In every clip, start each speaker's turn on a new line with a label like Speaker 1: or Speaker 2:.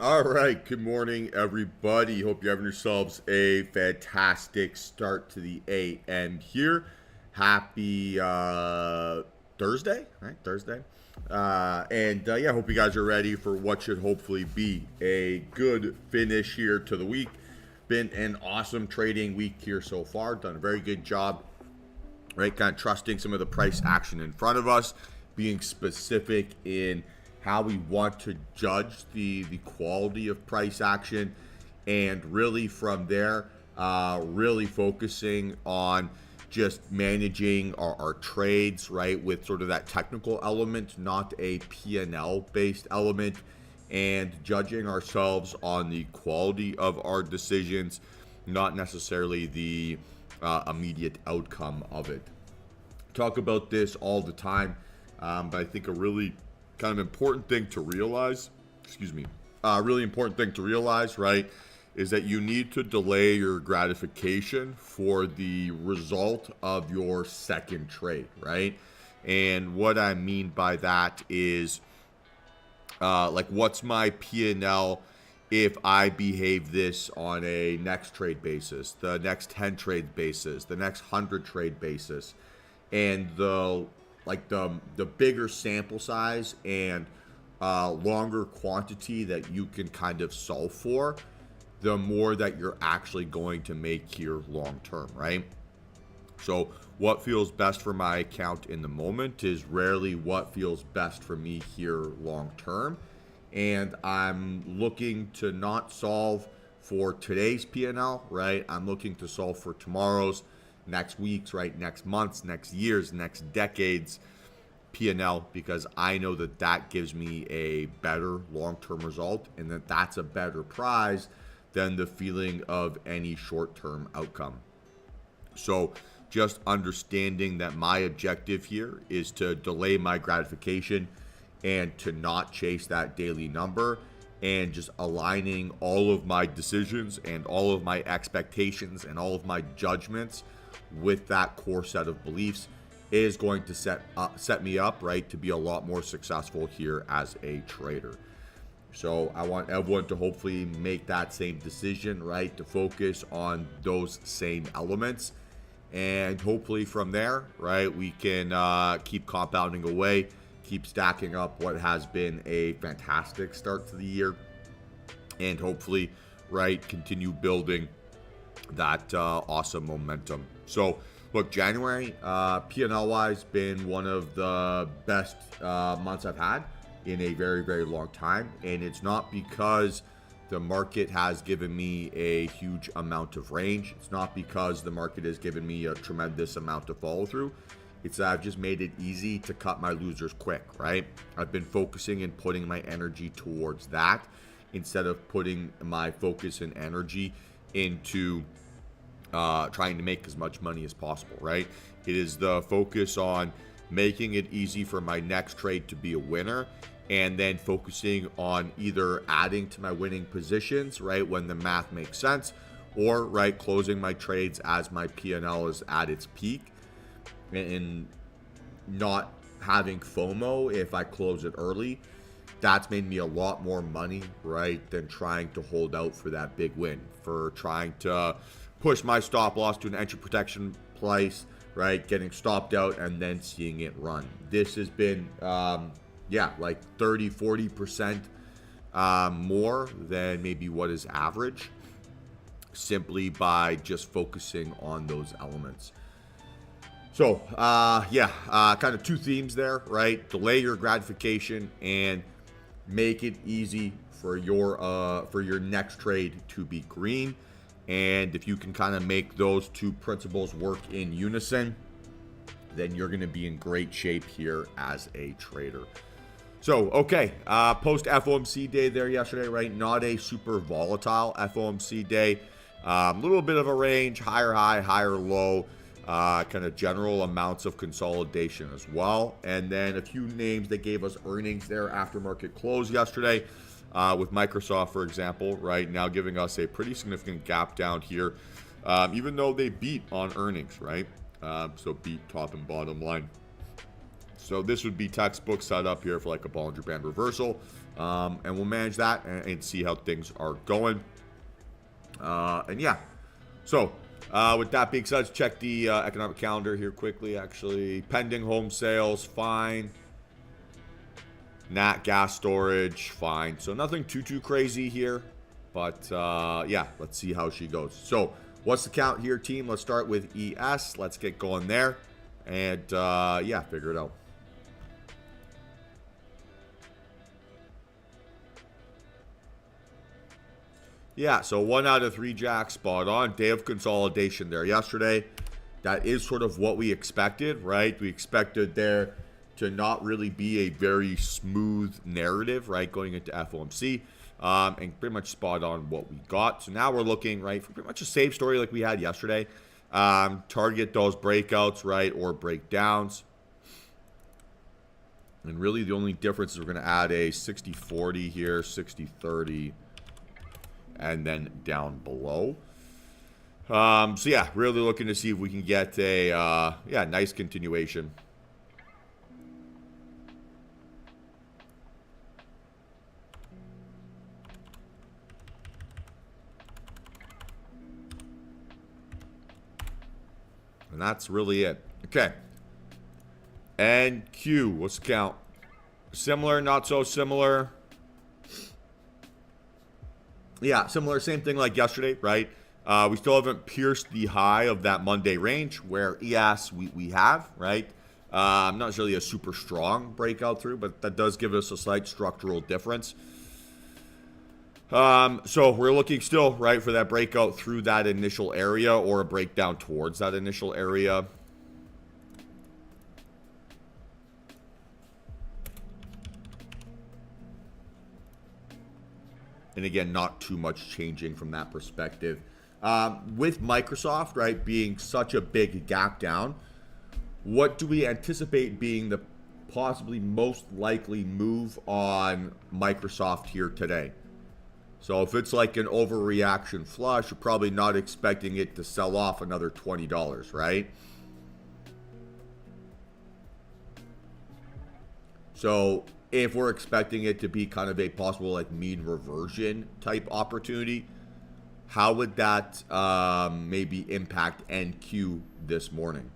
Speaker 1: All right, good morning, everybody. Hope you're having yourselves a fantastic start to the AM here. Happy Thursday, right? Thursday. And hope you guys are ready for what should hopefully be a good finish here to the week. Been an awesome trading week here so far. Done a very good job, right? Kind of trusting some of the price action in front of us, being specific in how we want to judge the quality of price action, and really from there, really focusing on just managing our trades, right, with sort of that technical element, not a P&L based element, and judging ourselves on the quality of our decisions, not necessarily the immediate outcome of it. Talk about this all the time, but I think a really kind of important thing to realize, really important thing to realize, right, is that you need to delay your gratification for the result of your second trade, right? And what I mean by that is, what's my P&L if I behave this on a next trade basis, the next 10 trade basis, the next 100 trade basis, and the bigger sample size and longer quantity that you can kind of solve for, the more that you're actually going to make here long term, right? So what feels best for my account in the moment is rarely what feels best for me here long term. And I'm looking to not solve for today's P&L, right? I'm looking to solve for tomorrow's, next week's, right? Next month's, next year's, next decade's P&L, because I know that that gives me a better long-term result, and that that's a better prize than the feeling of any short-term outcome. So just understanding that my objective here is to delay my gratification and to not chase that daily number, and just aligning all of my decisions and all of my expectations and all of my judgments with that core set of beliefs is going to set me up, right, to be a lot more successful here as a trader. So I want everyone to hopefully make that same decision, right, to focus on those same elements, and hopefully from there, right, we can keep compounding away, keep stacking up what has been a fantastic start to the year, and hopefully, right, continue building that awesome momentum. So look, January, P&L wise, been one of the best months I've had in a very, very long time. And it's not because the market has given me a huge amount of range. It's not because the market has given me a tremendous amount of follow through. It's that I've just made it easy to cut my losers quick, right? I've been focusing and putting my energy towards that instead of putting my focus and energy into trying to make as much money as possible, right? It is the focus on making it easy for my next trade to be a winner, and then focusing on either adding to my winning positions, right, when the math makes sense, or, right, closing my trades as my P&L is at its peak, and not having FOMO if I close it early. That's made me a lot more money, right, than trying to hold out for that big win, for trying to push my stop loss to an entry protection price, right, getting stopped out and then seeing it run. This has been, like 30, 40% more than maybe what is average, simply by just focusing on those elements. So, kind of two themes there, right? Delay your gratification and make it easy for your next trade to be green. And if you can kind of make those two principles work in unison, then you're going to be in great shape here as a trader. So, okay, post FOMC day there yesterday, right? Not a super volatile FOMC day. A little bit of a range, higher high, higher low, kind of general amounts of consolidation as well. And then a few names that gave us earnings there after market close yesterday. With Microsoft, for example, right now giving us a pretty significant gap down here, even though they beat on earnings, right? So beat top and bottom line. So this would be textbook setup here for like a Bollinger Band reversal. And we'll manage that and see how things are going. And yeah. So with that being said, let's check the economic calendar here quickly. Actually, pending home sales, fine. Nat gas storage, fine. So nothing too crazy here. But yeah, let's see how she goes. So what's the count here, team? Let's start with ES. Let's get going there. And yeah, figure it out. Yeah, so 1 out of 3 jacks spot on. Day of consolidation there yesterday. That is sort of what we expected, right? We expected there to not really be a very smooth narrative, right, going into FOMC. And pretty much spot on what we got. So now we're looking, right, for pretty much a same story like we had yesterday. Target those breakouts, right, or breakdowns. And really the only difference is we're going to add a 60-40 here, 60-30, and then down below. So yeah, really looking to see if we can get a yeah, nice continuation. And that's really it. Okay. And Q, let's count. Similar, not so similar. Yeah, similar, same thing like yesterday, right? We still haven't pierced the high of that Monday range where ES we have, right? Not necessarily a super strong breakout through, but that does give us a slight structural difference. So we're looking still, right, for that breakout through that initial area or a breakdown towards that initial area. And again, not too much changing from that perspective. With Microsoft, right, being such a big gap down, what do we anticipate being the possibly most likely move on Microsoft here today? So if it's like an overreaction flush, you're probably not expecting it to sell off another $20, right? So if we're expecting it to be kind of a possible like mean reversion type opportunity, how would that maybe impact NQ this morning?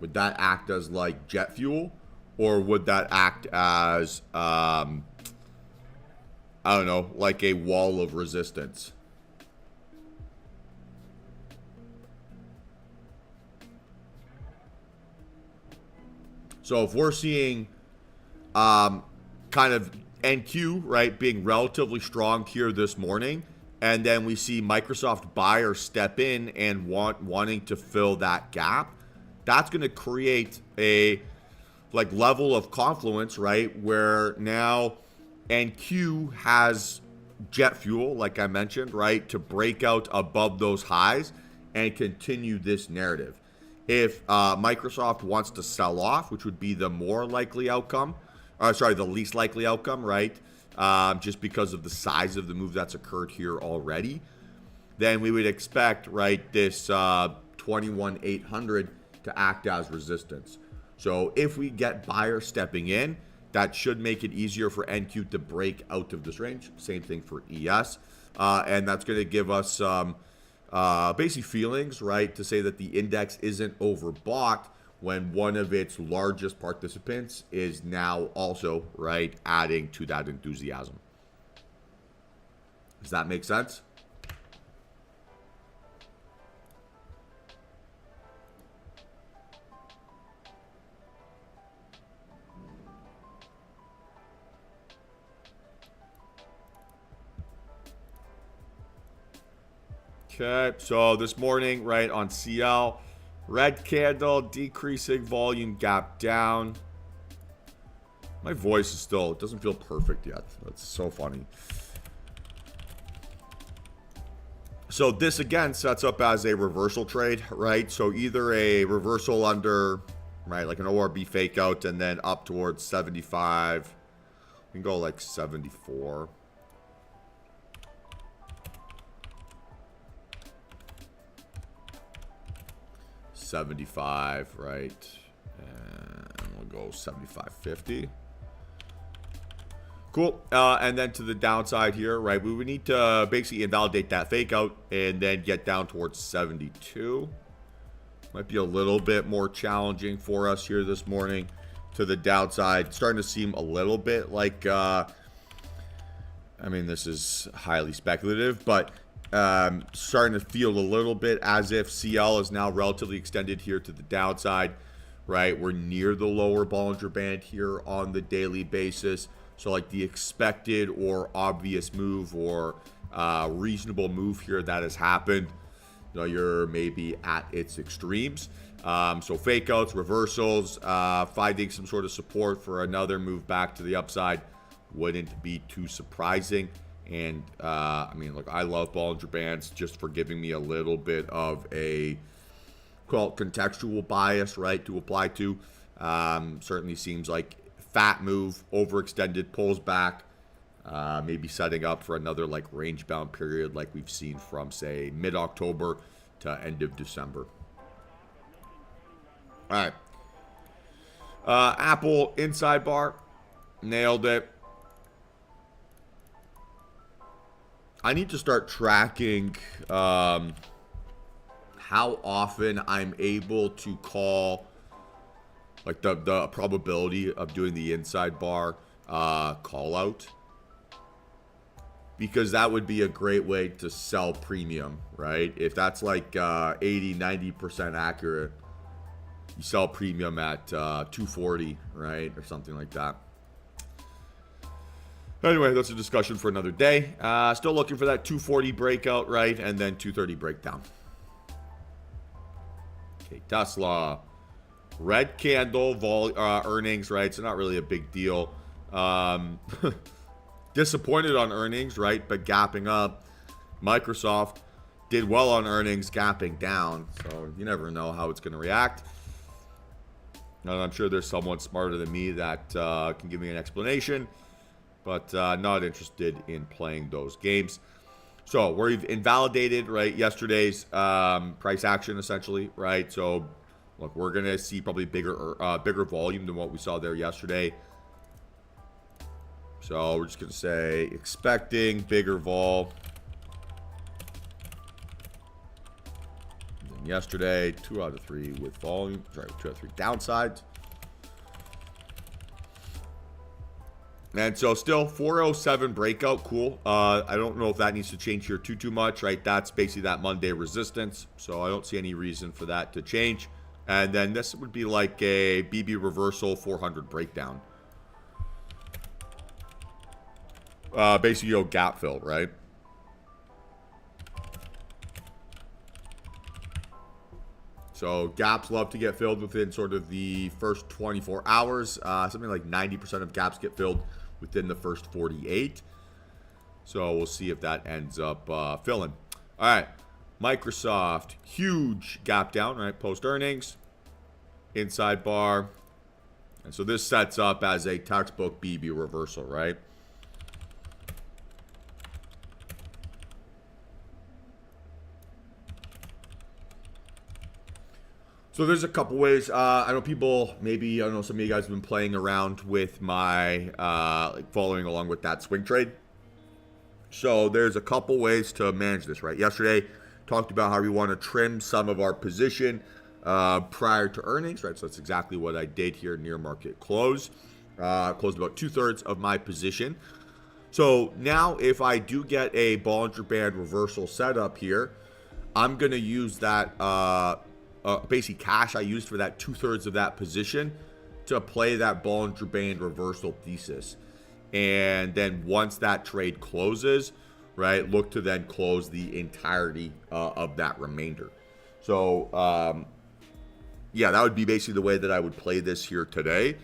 Speaker 1: Would that act as like jet fuel, or would that act as I don't know, like a wall of resistance? So if we're seeing kind of NQ, right, being relatively strong here this morning, and then we see Microsoft buyers step in and wanting to fill that gap, that's going to create a like level of confluence, right, where now NQ has jet fuel, like I mentioned, right, to break out above those highs and continue this narrative. If Microsoft wants to sell off, which would be the more likely outcome, the least likely outcome, right? Just because of the size of the move that's occurred here already, then we would expect, right, this 21,800 to act as resistance. So if we get buyers stepping in, that should make it easier for NQ to break out of this range. Same thing for ES. And that's going to give us some basic feelings, right, to say that the index isn't overbought when one of its largest participants is now also, right, adding to that enthusiasm. Does that make sense? Okay, so this morning, right, on CL, red candle, decreasing volume, gap down. My voice is still, it doesn't feel perfect yet. That's so funny. So this again sets up as a reversal trade, right? So either a reversal under, right, like an ORB fake out and then up towards 75. We can go like 74. 75, right? And we'll go 75.50. Cool. And then to the downside here, right? We would need to basically invalidate that fake out and then get down towards 72. Might be a little bit more challenging for us here this morning. To the downside, starting to seem a little bit like, I mean, this is highly speculative, but starting to feel a little bit as if CL is now relatively extended here to the downside, right? We're near the lower Bollinger Band here on the daily basis. So like the expected or obvious move or reasonable move here that has happened, you know, you're maybe at its extremes. So fake outs, reversals, finding some sort of support for another move back to the upside wouldn't be too surprising. And I mean, look, I love Bollinger Bands just for giving me a little bit of a, call it contextual bias, right, to apply to. Certainly seems like fat move, overextended, pulls back, maybe setting up for another like range bound period like we've seen from, say, mid-October to end of December. All right. Apple inside bar. Nailed it. I need to start tracking how often I'm able to call, like the probability of doing the inside bar call out. Because that would be a great way to sell premium, right? If that's like 80, 90% accurate, you sell premium at 240, right? Or something like that. Anyway, that's a discussion for another day. Still looking for that 240 breakout, right? And then 230 breakdown. Okay, Tesla. Red candle earnings, right? So not really a big deal. Disappointed on earnings, right? But gapping up. Microsoft did well on earnings, gapping down. So you never know how it's going to react. And I'm sure there's someone smarter than me that can give me an explanation. But not interested in playing those games. So we've invalidated, right, yesterday's price action, essentially, right? So look, we're going to see probably bigger volume than what we saw there yesterday. So we're just going to say expecting bigger vol than yesterday. 2 out of 3 with volume. Sorry, 2 out of 3 downsides. And so still 407 breakout. Cool. I don't know if that needs to change here too much, right? That's basically that Monday resistance. So I don't see any reason for that to change. And then this would be like a BB reversal 400 breakdown. Basically, you go gap fill, right? So gaps love to get filled within sort of the first 24 hours. Something like 90% of gaps get filled within the first 48. So we'll see if that ends up filling. All right. Microsoft, huge gap down, right? Post earnings, inside bar. And so this sets up as a textbook BB reversal, right? So there's a couple ways. I know people, maybe, I don't know, some of you guys have been playing around with my, like following along with that swing trade. So there's a couple ways to manage this, right? Yesterday, talked about how we want to trim some of our position prior to earnings, right? So that's exactly what I did here near market close. Closed about 2/3 of my position. So now if I do get a Bollinger Band reversal setup here, I'm going to use that basically cash I used for that 2/3 of that position to play that Bollinger Band reversal thesis. And then once that trade closes, right, look to then close the entirety of that remainder. So, yeah, that would be basically the way that I would play this here today.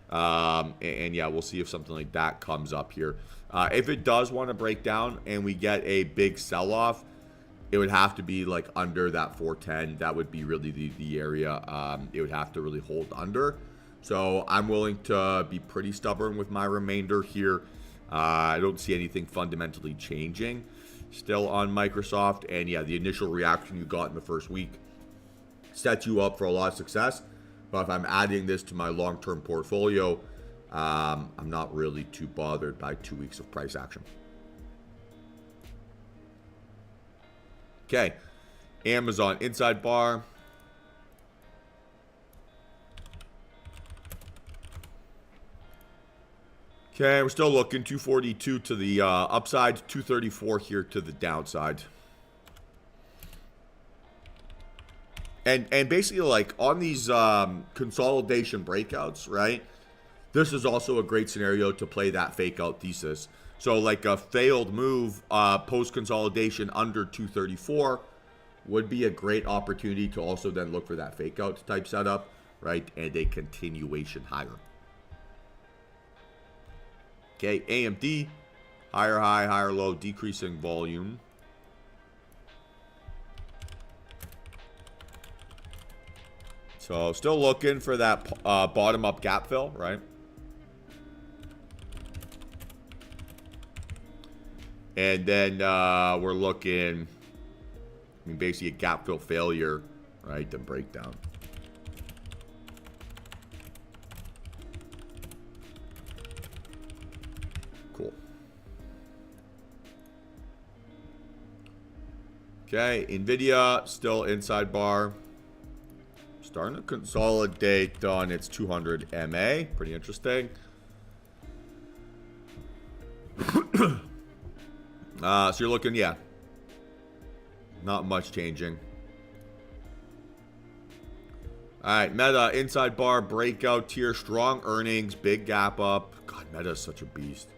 Speaker 1: And yeah, we'll see if something like that comes up here. If it does want to break down and we get a big sell-off, it would have to be like under that 410. That would be really the area it would have to really hold under. So I'm willing to be pretty stubborn with my remainder here. I don't see anything fundamentally changing still on Microsoft. And yeah, the initial reaction you got in the first week sets you up for a lot of success. But if I'm adding this to my long-term portfolio, I'm not really too bothered by 2 weeks of price action. Okay, Amazon inside bar. Okay, we're still looking 242 to the upside, 234 here to the downside. And basically, like, on these consolidation breakouts, right, this is also a great scenario to play that fake out thesis. So, like, a failed move post-consolidation under 234 would be a great opportunity to also then look for that fake out type setup, right, and a continuation higher. Okay, AMD, higher high, higher low, decreasing volume. So still looking for that bottom up gap fill, right? And then we're looking, I mean, basically a gap fill failure, right, then breakdown. Cool. Okay, NVIDIA still inside bar. Starting to consolidate on its 200 MA. Pretty interesting. So you're looking, yeah. Not much changing. All right, Meta inside bar breakout tier, strong earnings, big gap up. God, Meta is such a beast.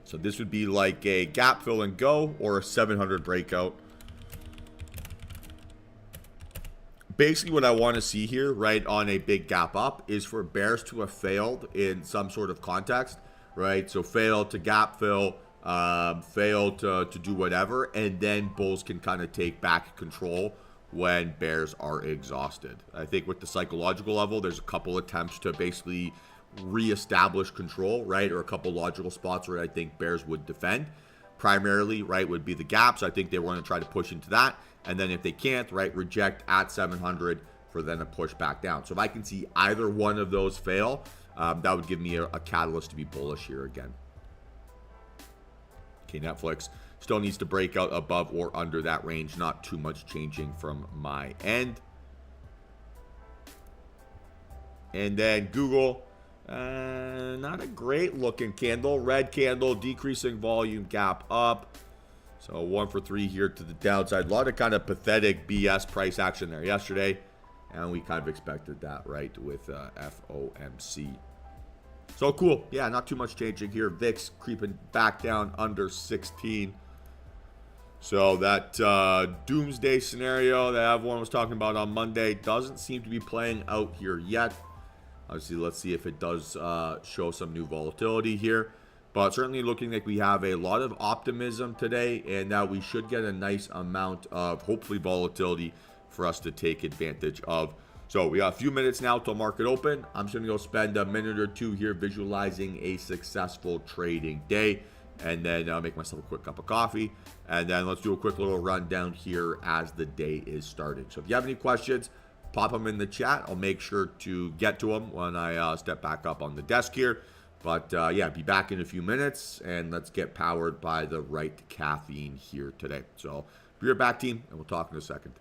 Speaker 1: So this would be like a gap fill and go or a 700 breakout. Basically what I want to see here, right, on a big gap up is for bears to have failed in some sort of context, right? So failed to gap fill, failed to do whatever, and then bulls can kind of take back control when bears are exhausted. I think with the psychological level, there's a couple attempts to basically reestablish control, right? Or a couple logical spots where I think bears would defend. Primarily, right, would be the gaps. I think they want to try to push into that. And then if they can't, right, reject at 700 for then a push back down. So if I can see either one of those fail, that would give me a catalyst to be bullish here again. Okay, Netflix still needs to break out above or under that range. Not too much changing from my end. And then Google, not a great looking candle. Red candle, decreasing volume, gap up. So 1 for 3 here to the downside. A lot of kind of pathetic BS price action there yesterday. And we kind of expected that, right, with FOMC. So cool. Yeah, not too much changing here. VIX creeping back down under 16. So that doomsday scenario that everyone was talking about on Monday doesn't seem to be playing out here yet. Obviously, let's see if it does show some new volatility here. But certainly looking like we have a lot of optimism today and that we should get a nice amount of, hopefully, volatility for us to take advantage of. So we got a few minutes now till market open. I'm just going to go spend a minute or two here visualizing a successful trading day. And then I'll make myself a quick cup of coffee. And then let's do a quick little rundown here as the day is starting. So if you have any questions, pop them in the chat. I'll make sure to get to them when I step back up on the desk here. But yeah, be back in a few minutes, and let's get powered by the right caffeine here today. So be right back, team, and we'll talk in a second.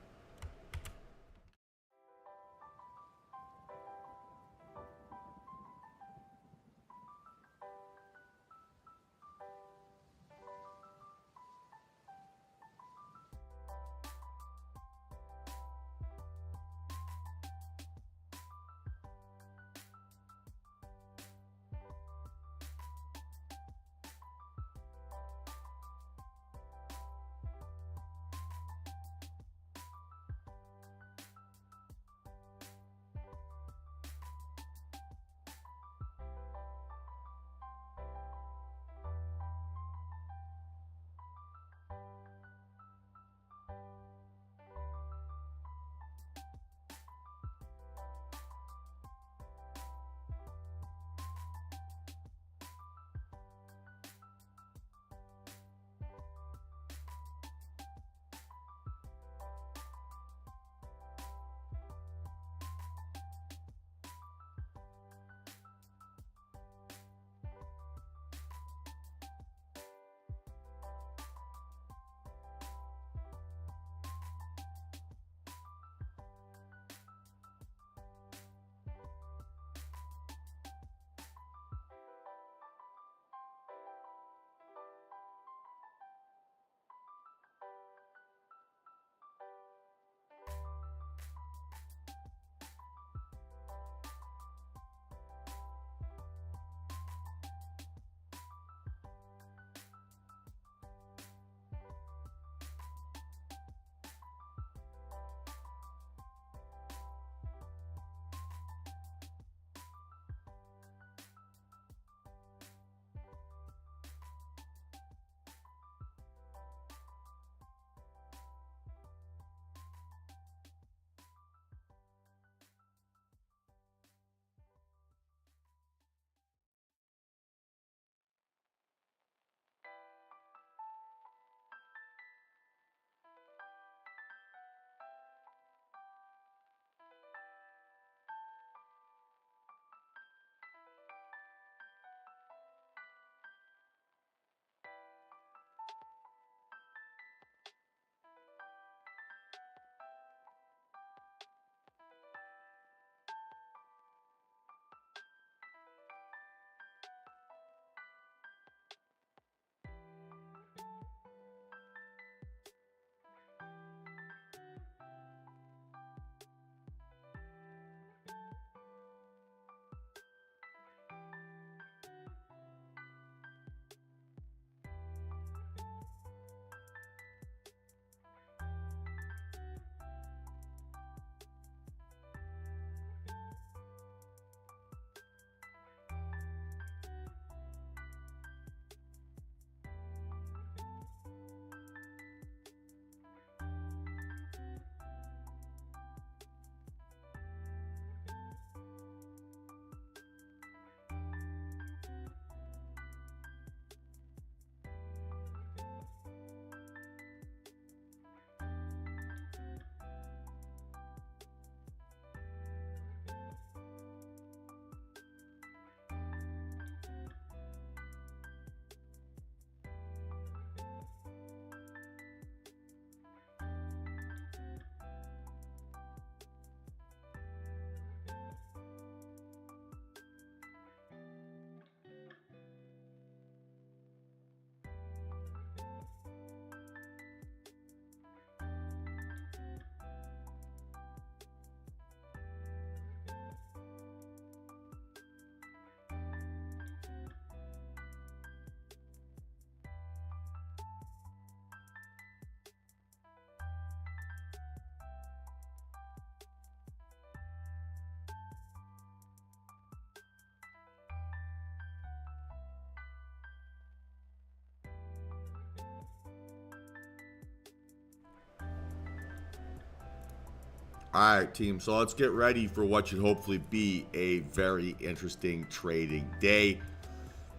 Speaker 1: All right, team. So let's get ready for what should hopefully be a very interesting trading day.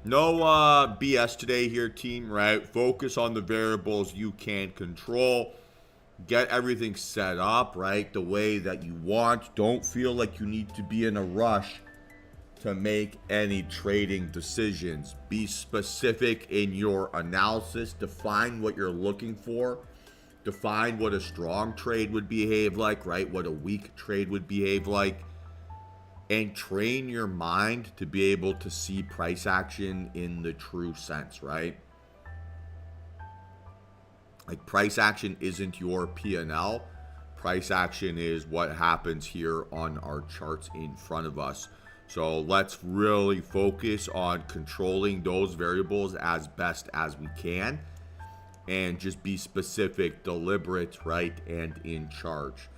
Speaker 1: No BS today here, team, right? Focus on the variables you can control. Get everything set up, right, the way that you want. Don't feel like you need to be in a rush to make any trading decisions. Be specific in your analysis. Define what you're looking for. Define what a strong trade would behave like, right? What a weak trade would behave like. And train your mind to be able to see price action in the true sense, right? Like, price action isn't your P&L. Price action is what happens here on our charts in front of us. So let's really focus on controlling those variables as best as we can. And just be specific, deliberate, right, and in charge.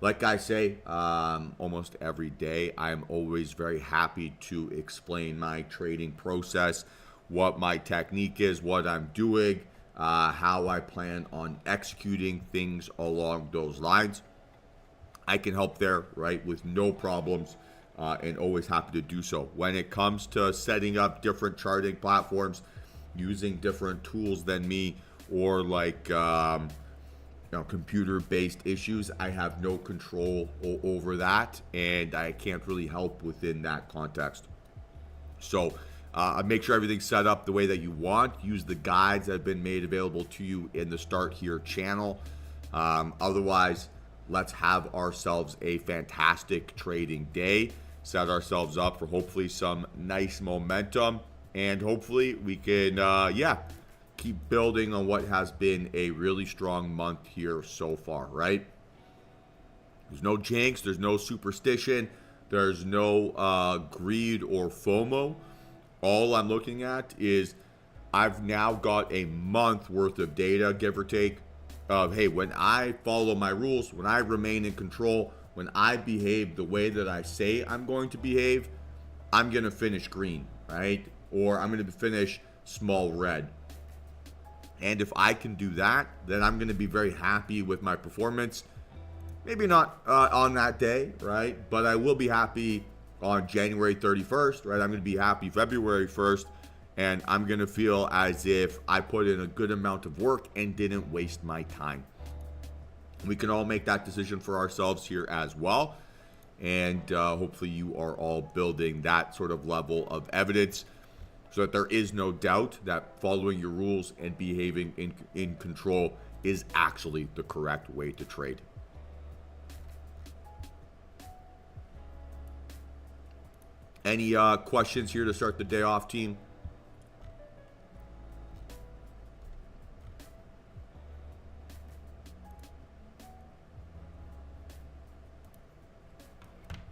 Speaker 1: Like I say, almost every day, I'm always very happy to explain my trading process, what my technique is, what I'm doing, how I plan on executing things along those lines. I can help there, right, with no problems, and always happy to do so. When it comes to setting up different charting platforms, using different tools than me, or like computer-based issues, I have no control over that, and I can't really help within that context. So make sure everything's set up the way that you want. Use the guides that have been made available to you in the Start Here channel. Otherwise, let's have ourselves a fantastic trading day. Set ourselves up for hopefully some nice momentum, and hopefully we can, keep building on what has been a really strong month here so far, right? There's no jinx, there's no superstition, there's no greed or FOMO. All I'm looking at is I've now got a month worth of data, give or take, of, hey, when I follow my rules, when I remain in control, when I behave the way that I say I'm going to behave, I'm going to finish green, right? Or I'm going to finish small red. And if I can do that, then I'm going to be very happy with my performance. Maybe not on that day, right? But I will be happy on January 31st, right? I'm going to be happy February 1st. And I'm going to feel as if I put in a good amount of work and didn't waste my time. We can all make that decision for ourselves here as well. And hopefully you are all building that sort of level of evidence, so that there is no doubt that following your rules and behaving in control is actually the correct way to trade. Any questions here to start the day off, team?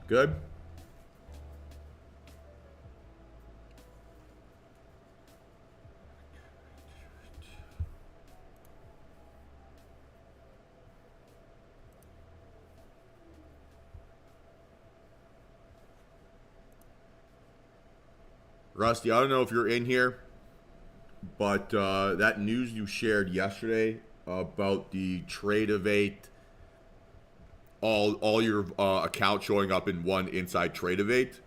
Speaker 1: Good? Rusty, I don't know if you're in here, but that news you shared yesterday about the trade of 8, all your accounts showing up in one inside trade of 8,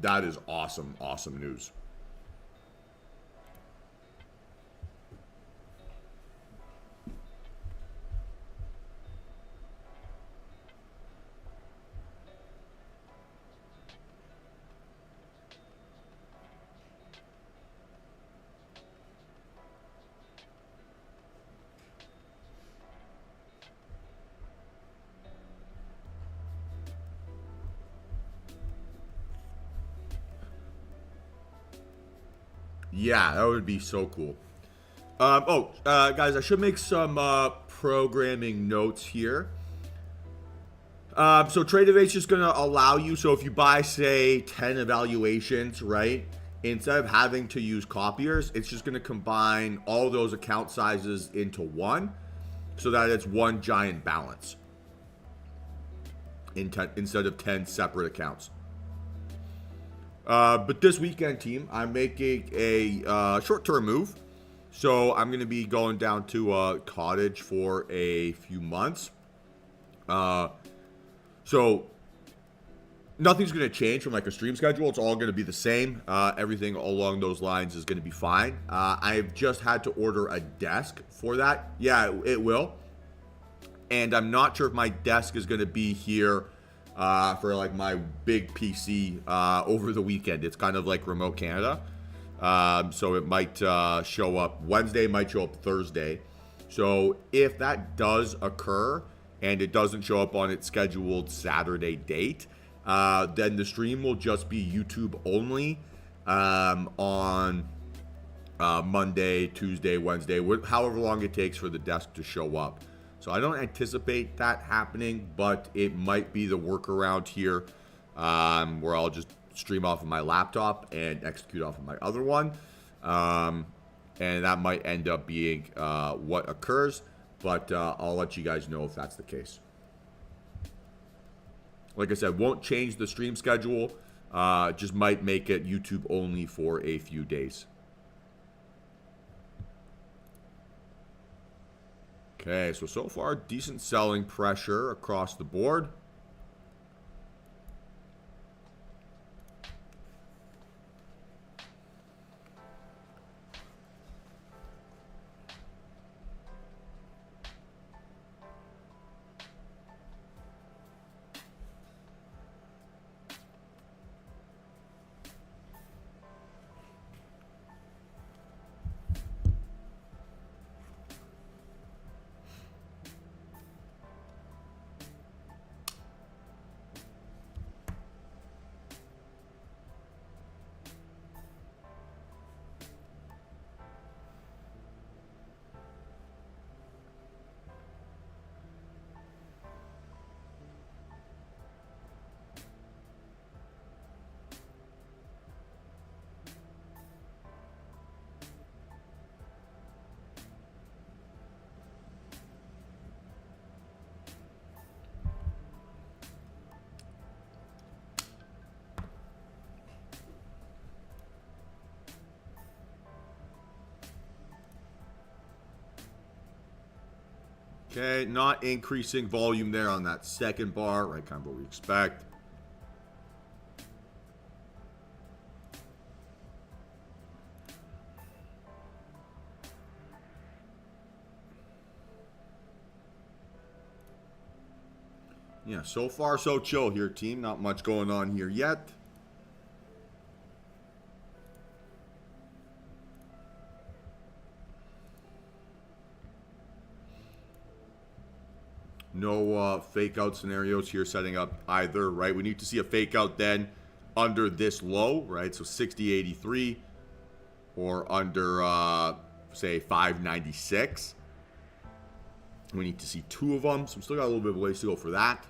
Speaker 1: that is awesome news. Yeah, that would be so cool. Guys, I should make some programming notes here. So Trade of 8 is just going to allow you, so if you buy, say, 10 evaluations, right, instead of having to use copiers, it's just going to combine all those account sizes into one, so that it's one giant balance instead of 10 separate accounts. But this weekend, team, I'm making a short-term move. So I'm going to be going down to Cottage for a few months. So nothing's going to change from like a stream schedule. It's all going to be the same. Everything along those lines is going to be fine. I've just had to order a desk for that. Yeah, it will. And I'm not sure if my desk is going to be here for like my big PC over the weekend. It's kind of like remote Canada. So it might show up Wednesday, might show up Thursday. So if that does occur and it doesn't show up on its scheduled Saturday date, then the stream will just be YouTube only on Monday, Tuesday, Wednesday, however long it takes for the desk to show up. So I don't anticipate that happening, but it might be the workaround here where I'll just stream off of my laptop and execute off of my other one. And that might end up being what occurs, but I'll let you guys know if that's the case. Like I said, won't change the stream schedule, just might make it YouTube only for a few days. Okay, so far, decent selling pressure across the board. Okay, not increasing volume there on that second bar, right? Kind of what we expect. Yeah, so far so chill here, team. Not much going on here yet. No fake out scenarios here setting up either, right? We need to see a fake out then under this low, right? So 60.83 or under, say, 5.96. We need to see two of them. So we still got a little bit of a ways to go for that.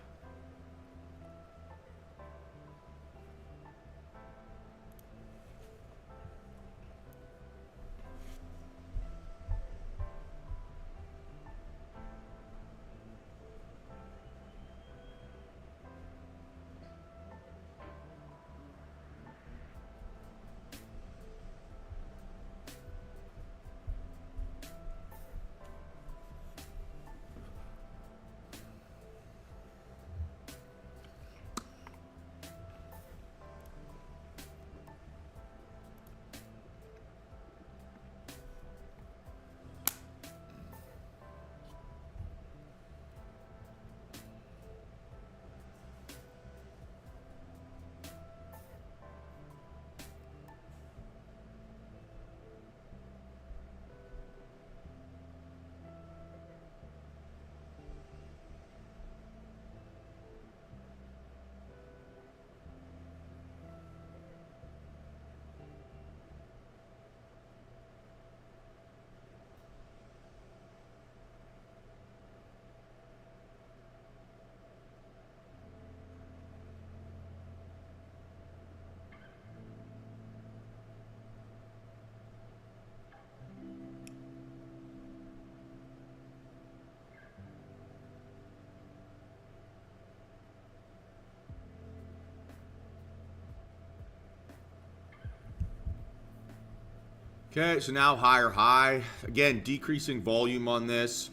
Speaker 1: Okay, so now higher high. Again, decreasing volume on this.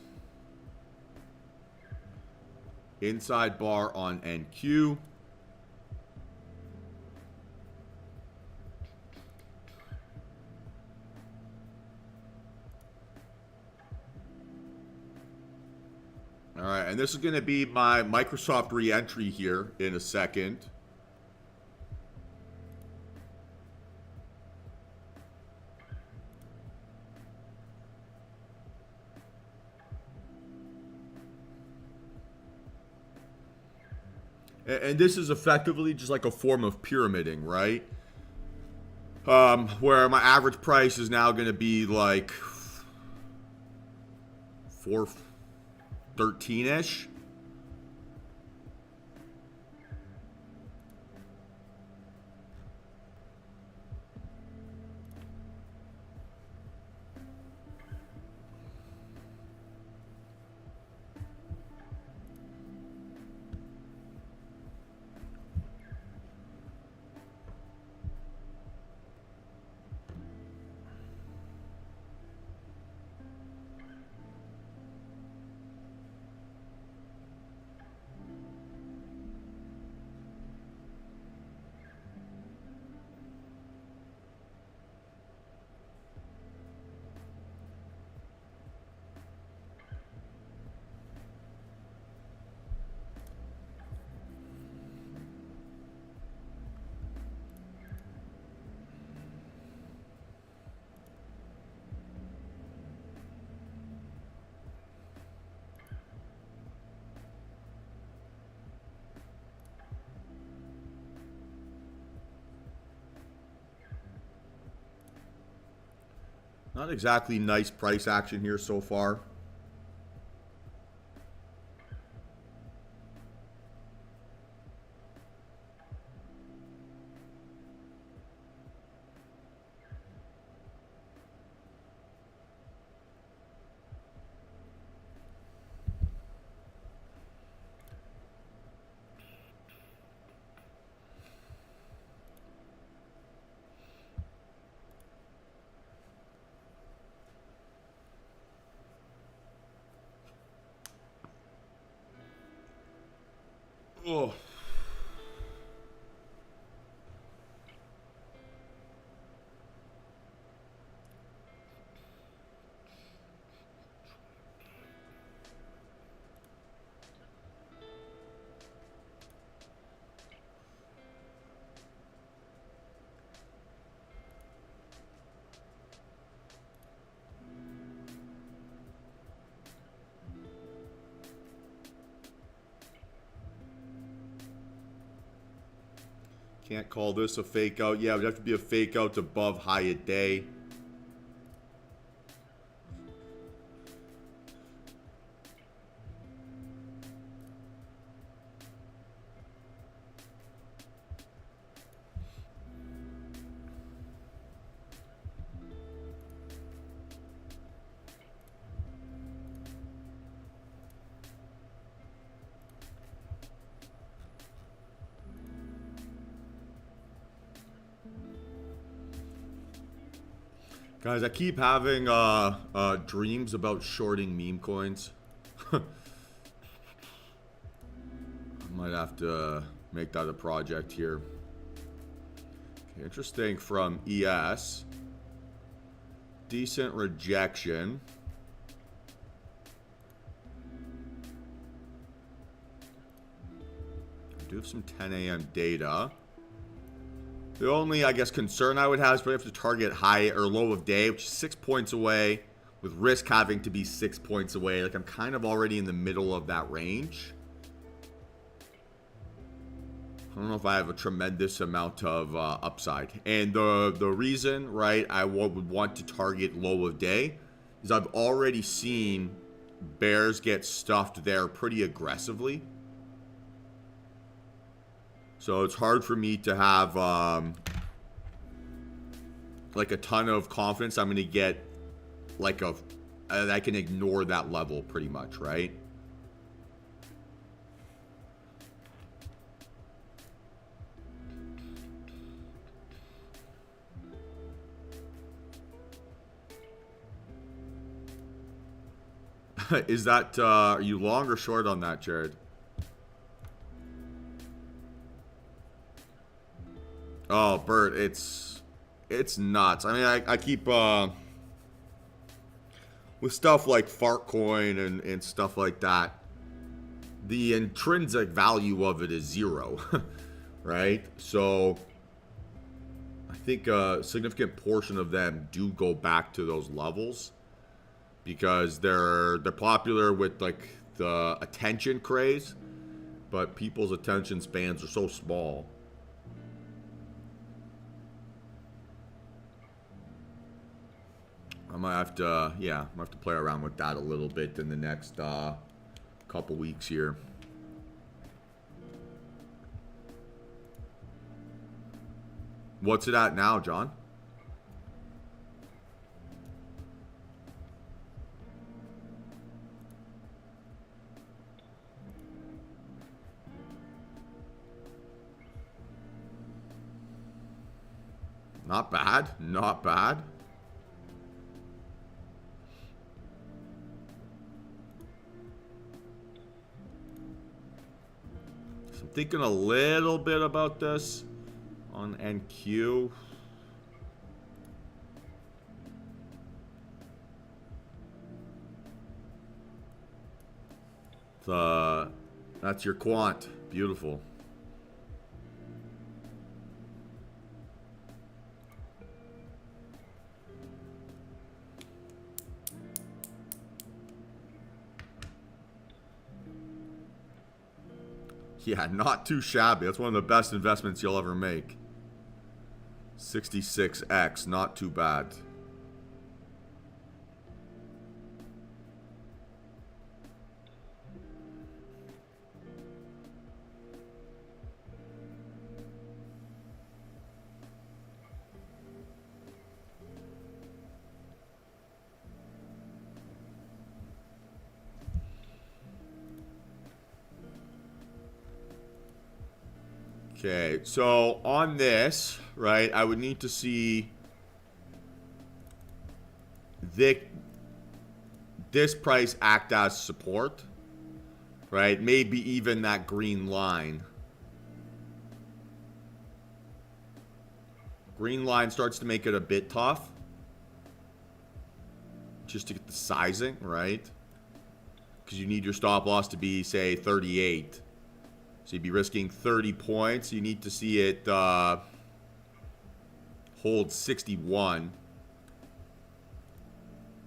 Speaker 1: Inside bar on NQ. All right, and this is going to be my Microsoft re-entry here in a second. And this is effectively just like a form of pyramiding, right? Where my average price is now going to be like 413-ish. Not exactly nice price action here so far. Oh. Can't call this a fake out. Yeah, it would have to be a fake out above high a day. Guys, I keep having dreams about shorting meme coins. I might have to make that a project here. Okay, interesting from ES. Decent rejection. I do have some 10 a.m. data. The only, I guess, concern I would have is probably have to target high or low of day, which is 6 points away, with risk having to be 6 points away. Like, I'm kind of already in the middle of that range. I don't know if I have a tremendous amount of upside. And the reason, right, I would want to target low of day is I've already seen bears get stuffed there pretty aggressively. So it's hard for me to have like a ton of confidence I'm going to get like I can ignore that level pretty much, right? Is that, are you long or short on that, Jared? Oh, Bert, it's nuts. I mean, I keep with stuff like Fartcoin and stuff like that. The intrinsic value of it is zero, right? So I think a significant portion of them do go back to those levels because they're popular with like the attention craze, but people's attention spans are so small. I might have to, yeah, I might have to play around with that a little bit in the next couple weeks here. What's it at now, John? Not bad, not bad. So I'm thinking a little bit about this on NQ. That's your quant. Beautiful. Yeah, not too shabby. That's one of the best investments you'll ever make. 66x, not too bad. Okay, so on this, right, I would need to see this price act as support, right? Maybe even that green line. Green line starts to make it a bit tough. Just to get the sizing, right? Because you need your stop loss to be, say, 38. So you'd be risking 30 points. You need to see it hold 61.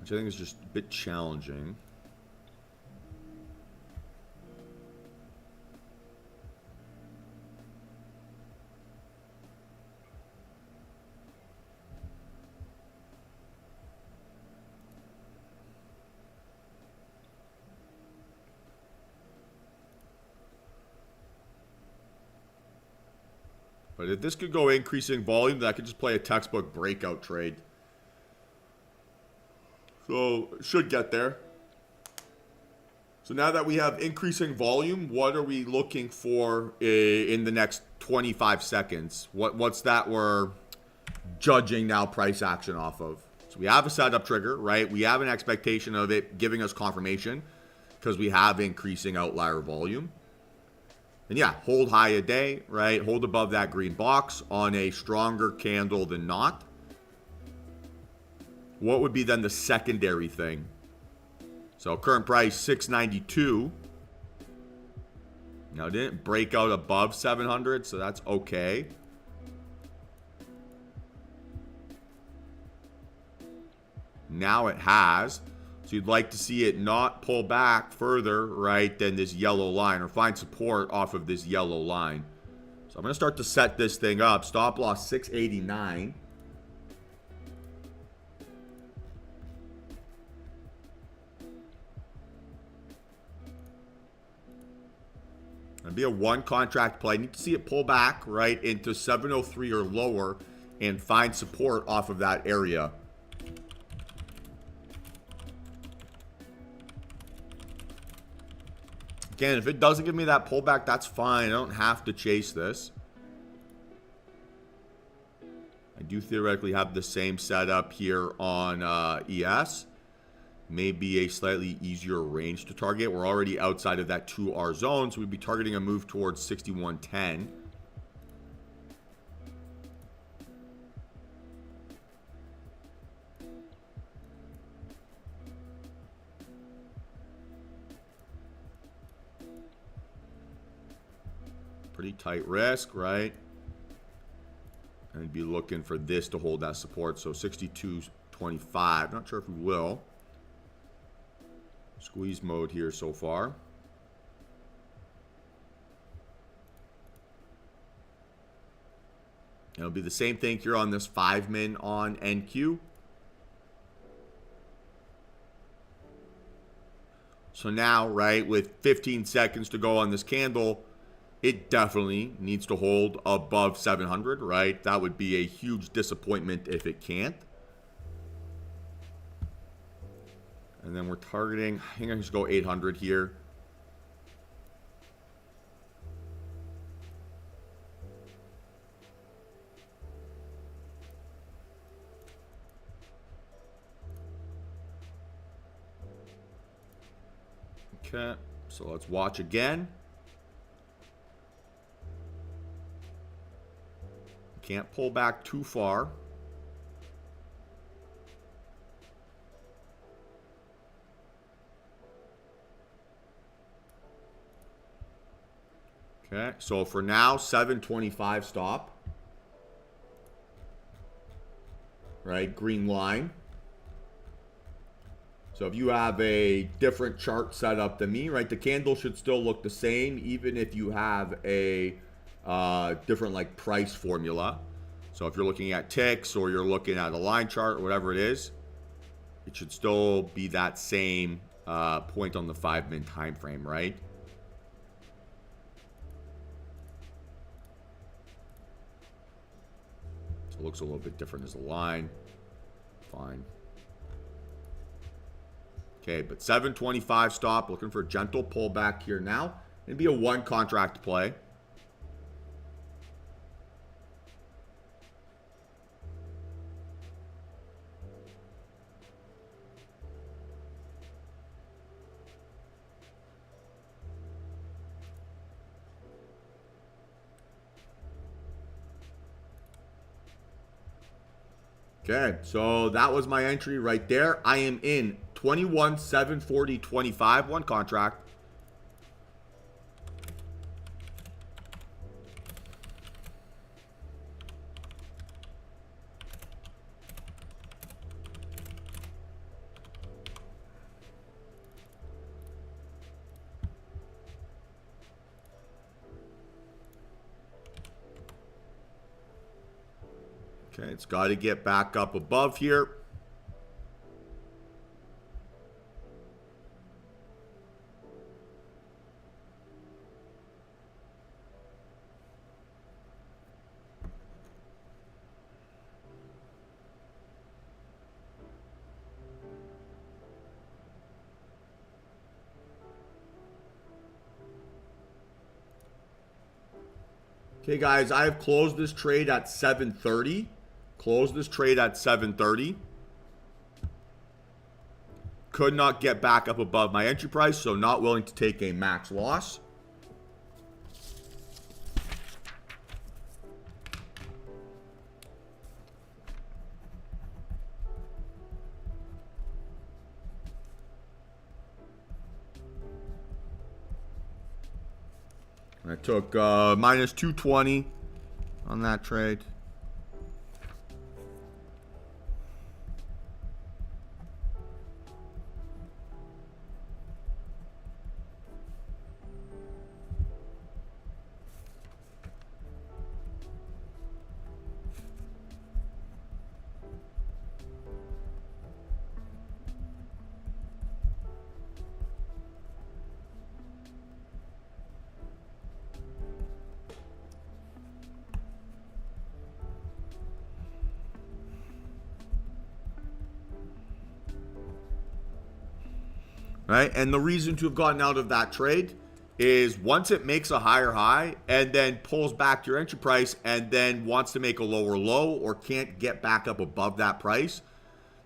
Speaker 1: Which I think is just a bit challenging. But if this could go increasing volume, then I could just play a textbook breakout trade. So, should get there. So now that we have increasing volume, what are we looking for in the next 25 seconds? What's that we're judging now price action off of? So we have a setup trigger, right? We have an expectation of it giving us confirmation because we have increasing outlier volume. And yeah, hold high a day, right? Hold above that green box on a stronger candle than not. What would be then the secondary thing? So current price 692. Now it didn't break out above 700, so that's okay. Now it has. So you'd like to see it not pull back further, right, than this yellow line or find support off of this yellow line. So I'm going to start to set this thing up. Stop loss 689. It'd be a one contract play. I need to see it pull back, right, into 703 or lower and find support off of that area. Again, if it doesn't give me that pullback, that's fine. I don't have to chase this. I do theoretically have the same setup here on ES. Maybe a slightly easier range to target. We're already outside of that 2R zone, so we'd be targeting a move towards 6110. pretty tight risk, right? And be looking for this to hold that support. So 62.25. Not sure if we will. Squeeze mode here so far. It'll be the same thing here on this 5-min on NQ. So now, right, with 15 seconds to go on this candle, it definitely needs to hold above 700, right? That would be a huge disappointment if it can't. And then we're targeting, I think I can just go 800 here. Okay, so let's watch again. Can't pull back too far. Okay, so for now, 725 stop. Right, green line. So if you have a different chart setup than me, right, the candle should still look the same, even if you have a different like price formula. So if you're looking at ticks or you're looking at a line chart or whatever it is, it should still be that same point on the 5-min time frame, right? So it looks a little bit different as a line. Fine. Okay, but 725 stop. Looking for a gentle pullback here now. It'd be a 1 contract play. Okay, so that was my entry right there. I am in 21, 740, 25, 1 contract. Okay, it's got to get back up above here. Okay, guys, I have closed this trade at 7:30. Closed this trade at 7:30. Could not get back up above my entry price, so not willing to take a max loss. I took minus 220 on that trade. Right? And the reason to have gotten out of that trade is once it makes a higher high and then pulls back your entry price and then wants to make a lower low or can't get back up above that price,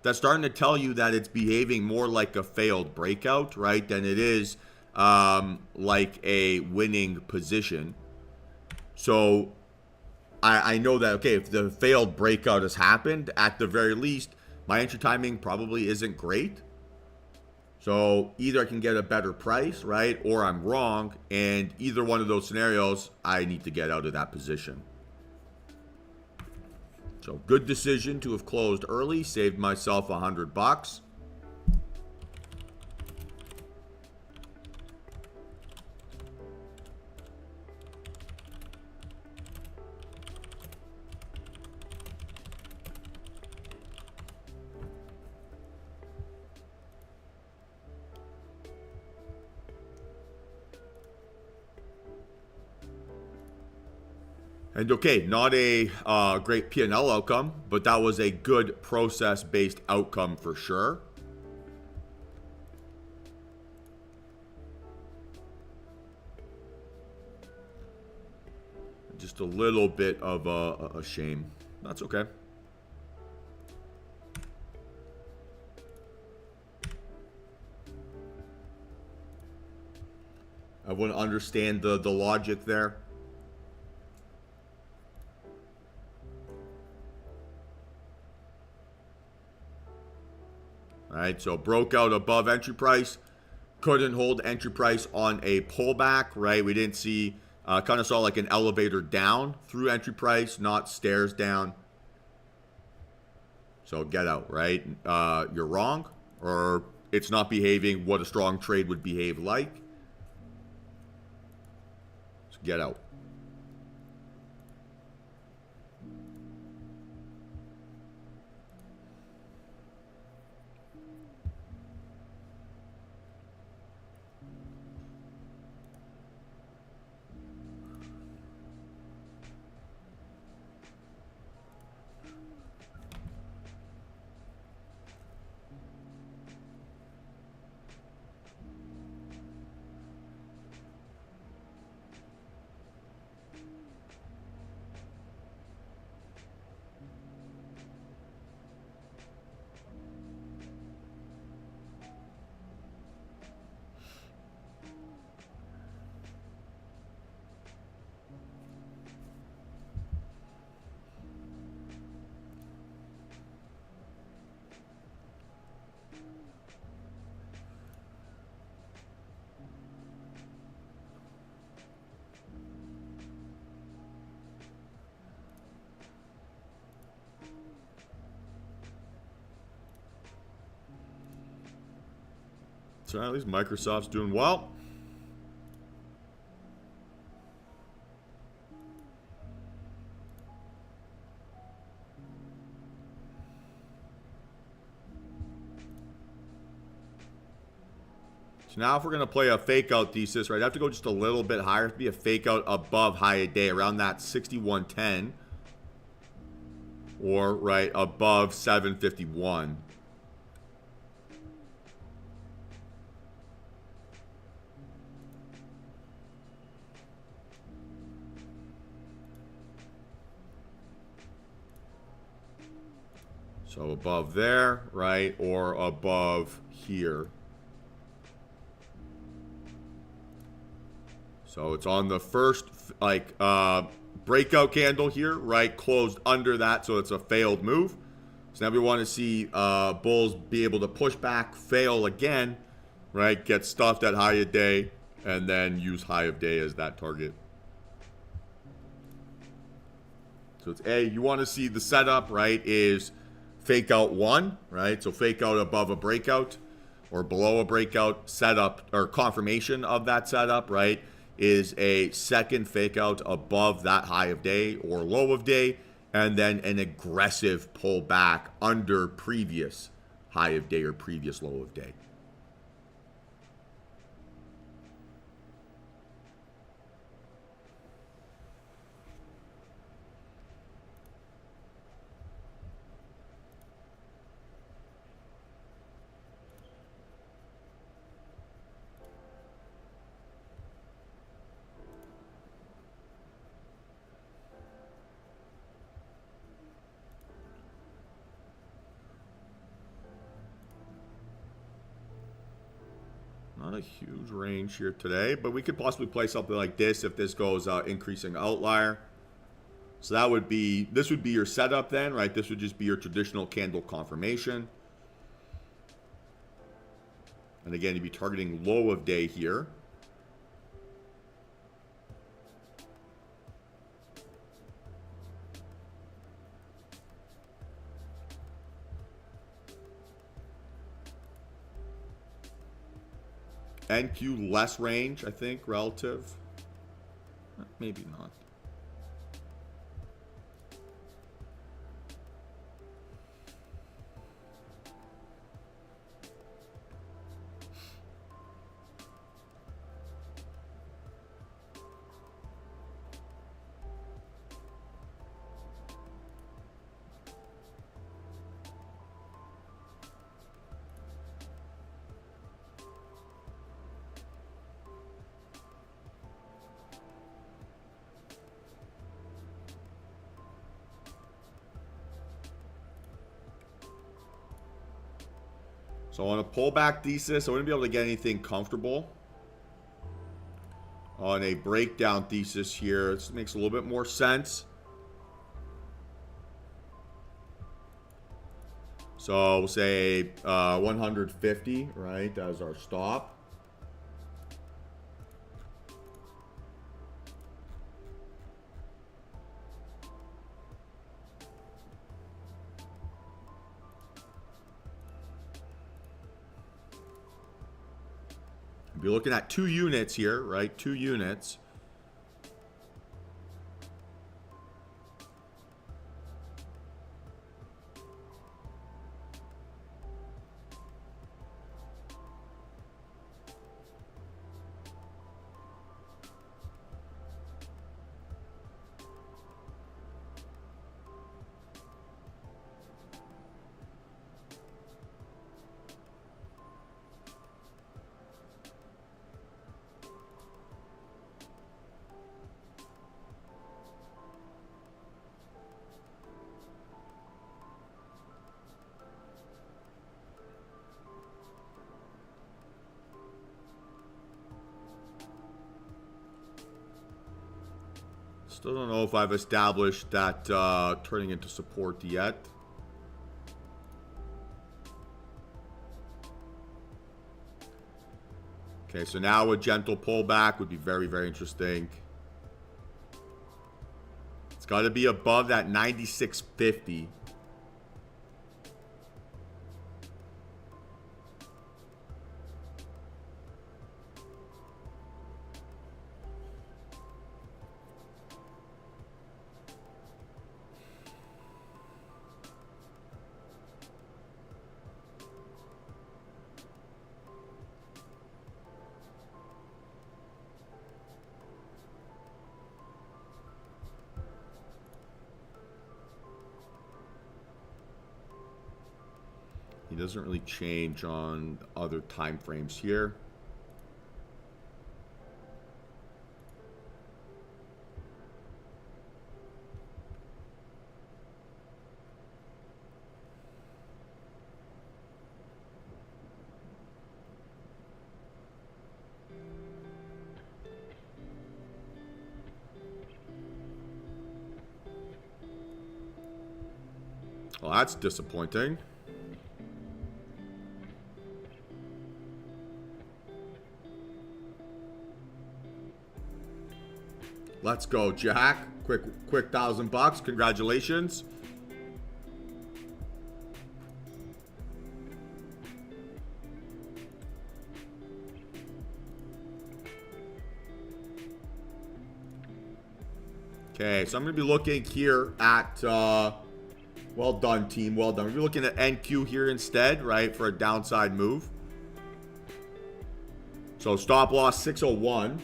Speaker 1: that's starting to tell you that it's behaving more like a failed breakout, right, than it is like a winning position. So I know that, okay, if the failed breakout has happened, at the very least, my entry timing probably isn't great. So either I can get a better price, right, or I'm wrong, and either one of those scenarios, I need to get out of that position. So good decision to have closed early, saved myself $100. And okay, not a great P&L outcome, but that was a good process-based outcome for sure. Just a little bit of a shame. That's okay. I wouldn't understand the logic there. All right, so broke out above entry price. Couldn't hold entry price on a pullback, right? We didn't see, kind of saw like an elevator down through entry price, not stairs down. So get out, right? You're wrong, or it's not behaving what a strong trade would behave like. So get out. So at least Microsoft's doing well. So now if we're going to play a fake out thesis, right, I have to go just a little bit higher. To be a fake out above high of day, around that 6110. Or, right, above 751. So above there, right, or above here. So it's on the first, like, breakout candle here, right, closed under that, so it's a failed move. So now we want to see bulls be able to push back, fail again, right, get stuffed at high of day, and then use high of day as that target. So it's A, you want to see the setup, right, is fake out one, right? So fake out above a breakout or below a breakout. Setup or confirmation of that setup, right, is a second fake out above that high of day or low of day, and then an aggressive pullback under previous high of day or previous low of day. Not a huge range here today, but we could possibly play something like this if this goes increasing outlier. So that would be, this would be your setup then, right? This would just be your traditional candle confirmation. And again, you'd be targeting low of day here. NQ less range, I think, relative. Maybe not. So on a pullback thesis, I wouldn't be able to get anything comfortable. On a breakdown thesis here, this makes a little bit more sense. So we'll say 150, right, as our stop. You're looking at 2 units here, right? 2 units. Still don't know if I've established that turning into support yet. Okay, so now a gentle pullback would be very, very interesting. It's got to be above that 96.50. He doesn't really change on other time frames here. Well, that's disappointing. Let's go, Jack. Quick $1,000. Congratulations. Okay, so I'm going to be looking here at, well done, team, well done. We're looking at NQ here instead, right, for a downside move. So stop loss 601.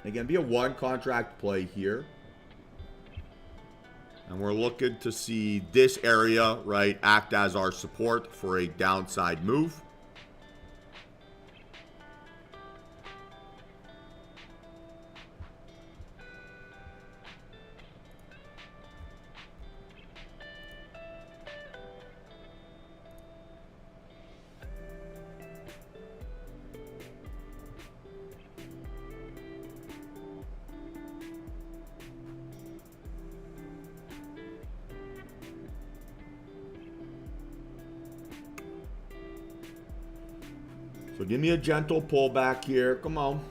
Speaker 1: Again, be a 1 contract play here. And we're looking to see this area, right, act as our support for a downside move. So give me a gentle pullback here. Come on.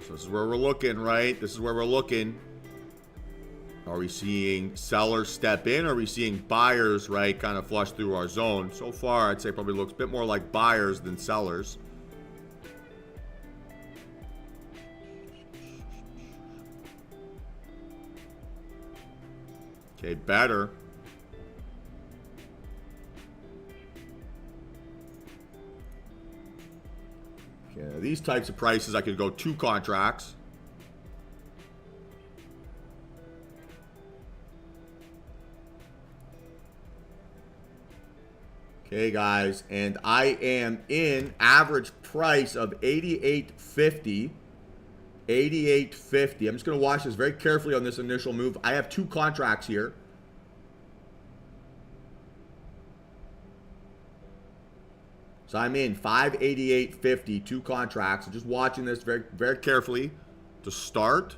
Speaker 1: So this is where we're looking, right? This is where we're looking. Are we seeing sellers step in? Or are we seeing buyers, right, kind of flush through our zone? So far, I'd say probably looks a bit more like buyers than sellers. Okay, better. Okay, these types of prices, I could go 2 contracts. Okay, guys, and I am in average price of 88.50. 88.50. I'm just going to watch this very carefully on this initial move. I have 2 contracts here. So I'm in 588.50, 2 contracts. So just watching this very, very carefully to start.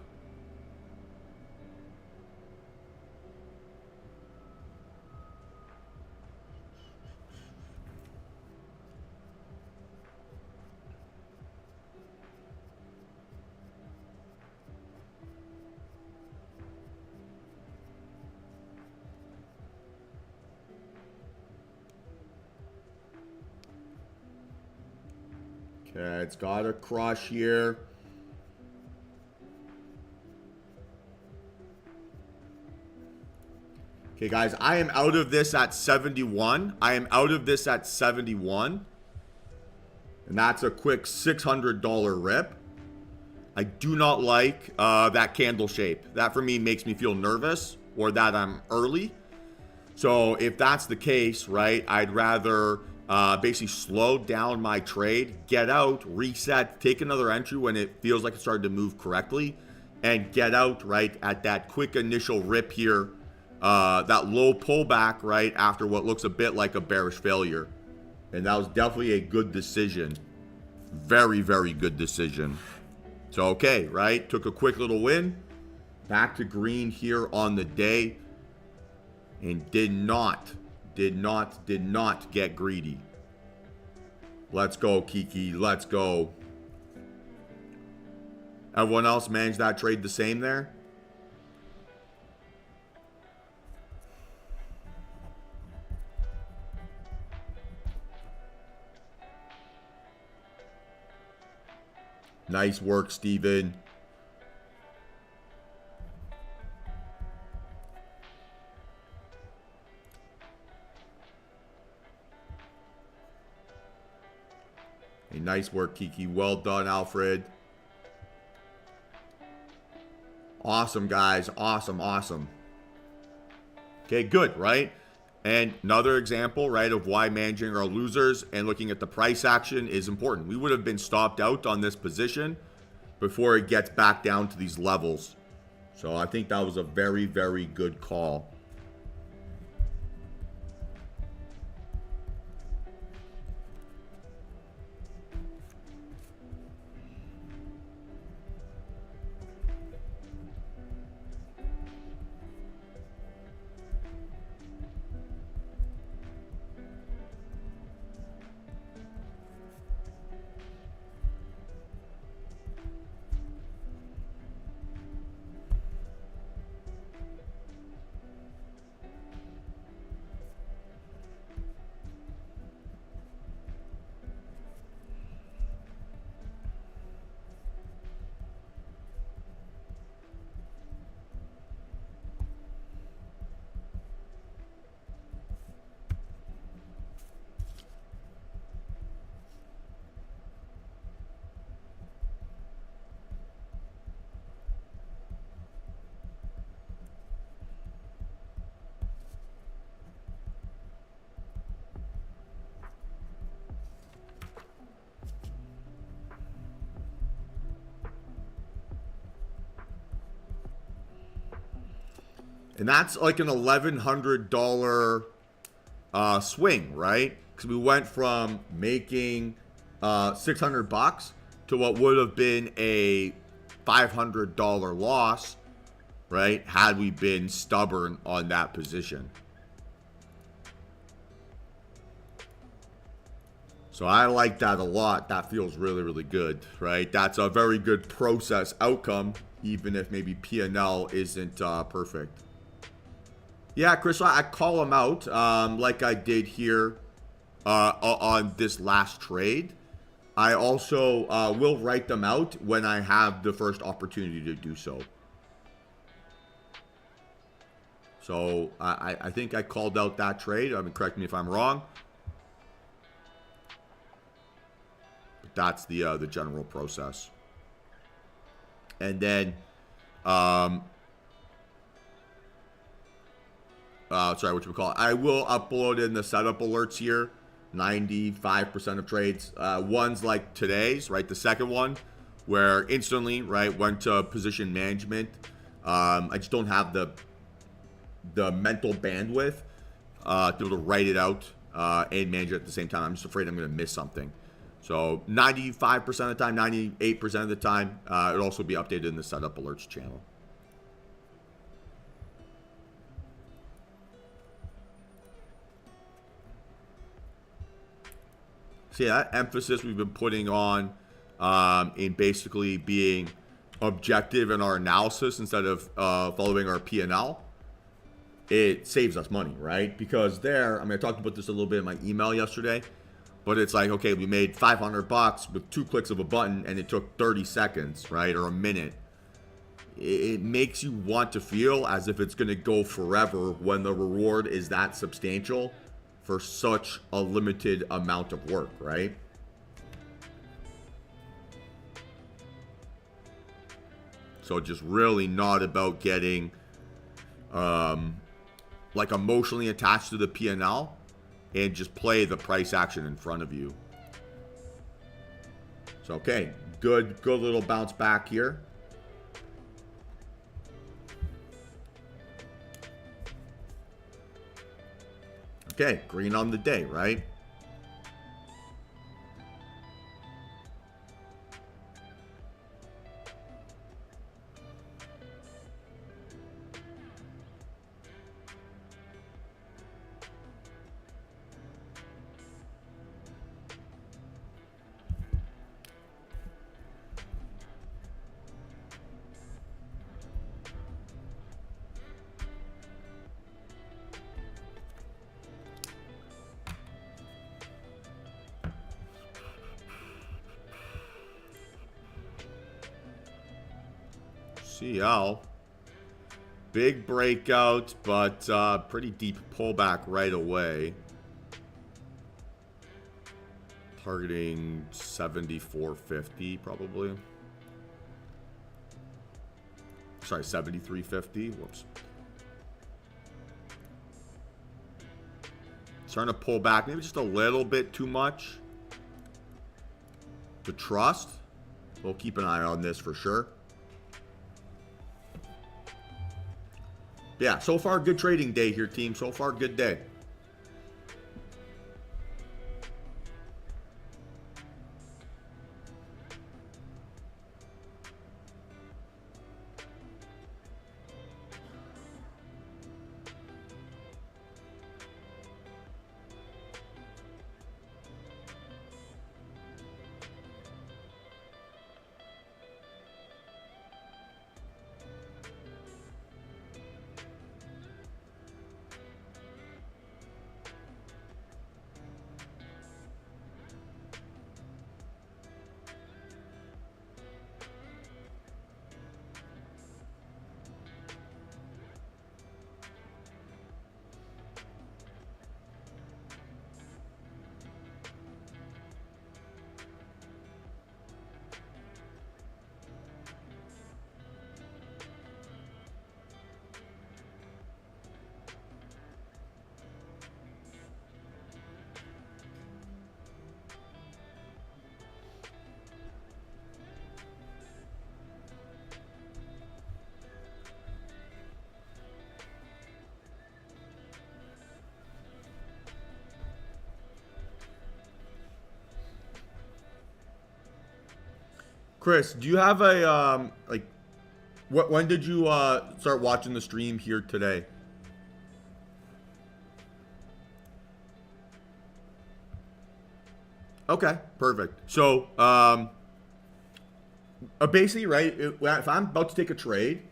Speaker 1: Okay, it's got a crush here. Okay, guys, I am out of this at 71. I am out of this at 71. And that's a quick $600 rip. I do not like that candle shape. That, for me, makes me feel nervous or that I'm early. So if that's the case, right, I'd rather basically slow down my trade, get out, reset, take another entry when it feels like it's starting to move correctly, and get out, right, at that quick initial rip here, that low pullback, right, after what looks a bit like a bearish failure. And that was definitely a good decision. Very, very good decision. So, okay, right, took a quick little win. Back to green here on the day. And did not get greedy. Let's go, Kiki. Let's go. Everyone else managed that trade the same there? Nice work, Steven. Hey, nice work, Kiki. Well done, Alfred. Awesome, guys. Awesome, awesome. Okay, good, right? And another example, right, of why managing our losers and looking at the price action is important. We would have been stopped out on this position before it gets back down to these levels. So I think that was a very, very good call. And that's like an $1,100 swing, right? Because we went from making $600 to what would have been a $500 loss, right? Had we been stubborn on that position. So I like that a lot. That feels really, really good, right? That's a very good process outcome, even if maybe P&L isn't perfect. Yeah, Chris, I call him out like I did here on this last trade. I also will write them out when I have the first opportunity to do so. So I think I called out that trade. I mean, correct me if I'm wrong. But that's the general process. And then, sorry, I will upload in the setup alerts here. 95% of trades. Ones like today's, right? The second one, where instantly, right, went to position management. I just don't have the mental bandwidth to be able to write it out and manage it at the same time. I'm just afraid I'm going to miss something. So 95% of the time, 98% of the time, it'll also be updated in the setup alerts channel. So yeah, that emphasis we've been putting on in basically being objective in our analysis instead of following our P&L, it saves us money, right? Because there, I mean, I talked about this a little bit in my email yesterday, but it's like, okay, we made $500 with 2 clicks of a button and it took 30 seconds, right? Or a minute. It makes you want to feel as if it's going to go forever when the reward is that substantial for such a limited amount of work, right? So just really not about getting like emotionally attached to the P&L and just play the price action in front of you. So okay, good little bounce back here. Okay, green on the day, right? CL. Big breakout, but pretty deep pullback right away. Targeting 74.50 probably. Sorry, 73.50. Whoops. Starting to pull back, maybe just a little bit too much to trust. We'll keep an eye on this for sure. Yeah, so far good trading day here, team. So far good day. Chris, do you have a like when did you start watching the stream here today? Okay, perfect. So, basically, right, if I'm about to take a trade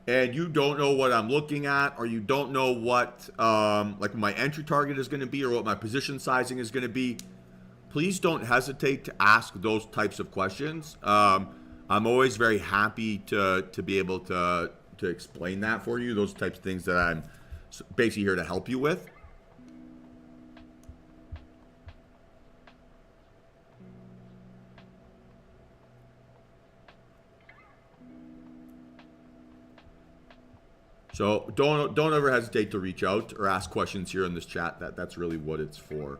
Speaker 1: and you don't know what I'm looking at, or you don't know what like my entry target is going to be, or what my position sizing is going to be, please don't hesitate to ask those types of questions. I'm always very happy to be able to explain that for you. Those types of things that I'm basically here to help you with. So don't ever hesitate to reach out or ask questions here in this chat. That's really what it's for.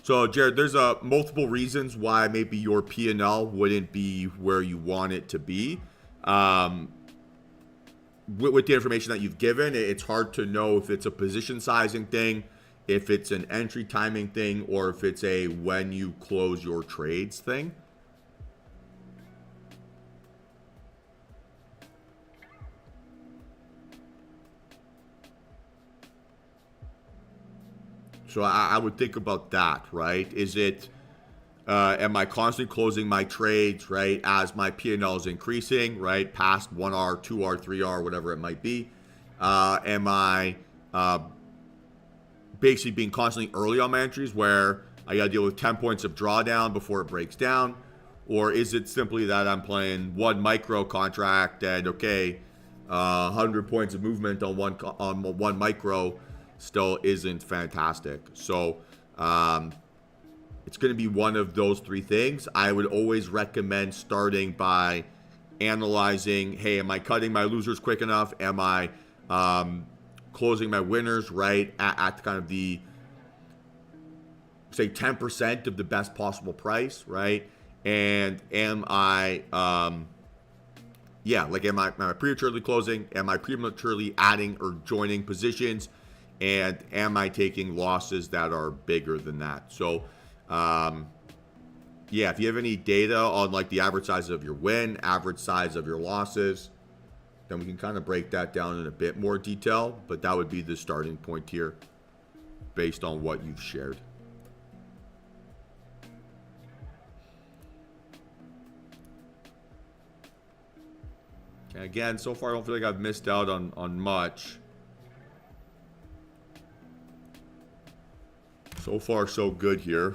Speaker 1: So Jared, there's multiple reasons why maybe your P&L wouldn't be where you want it to be. With the information that you've given, it's hard to know if it's a position sizing thing, if it's an entry timing thing, or if it's a when you close your trades thing. So I would think about that, right? Is it, am I constantly closing my trades, right, as my P&L is increasing, right, past 1R, 2R, 3R, whatever it might be? Am I basically being constantly early on my entries where I got to deal with 10 points of drawdown before it breaks down? Or is it simply that I'm playing one micro contract and, okay, 100 points of movement on one micro still isn't fantastic. So it's going to be one of those three things. I would always recommend starting by analyzing, hey, am I cutting my losers quick enough? Am I closing my winners right at kind of the, say, 10% of the best possible price, right? And am I am I prematurely closing? Am I prematurely adding or joining positions? And am I taking losses that are bigger than that? So, if you have any data on like the average size of your win, average size of your losses, then we can kind of break that down in a bit more detail. But that would be the starting point here based on what you've shared. Okay, again, so far I don't feel like I've missed out on much. So far, so good here.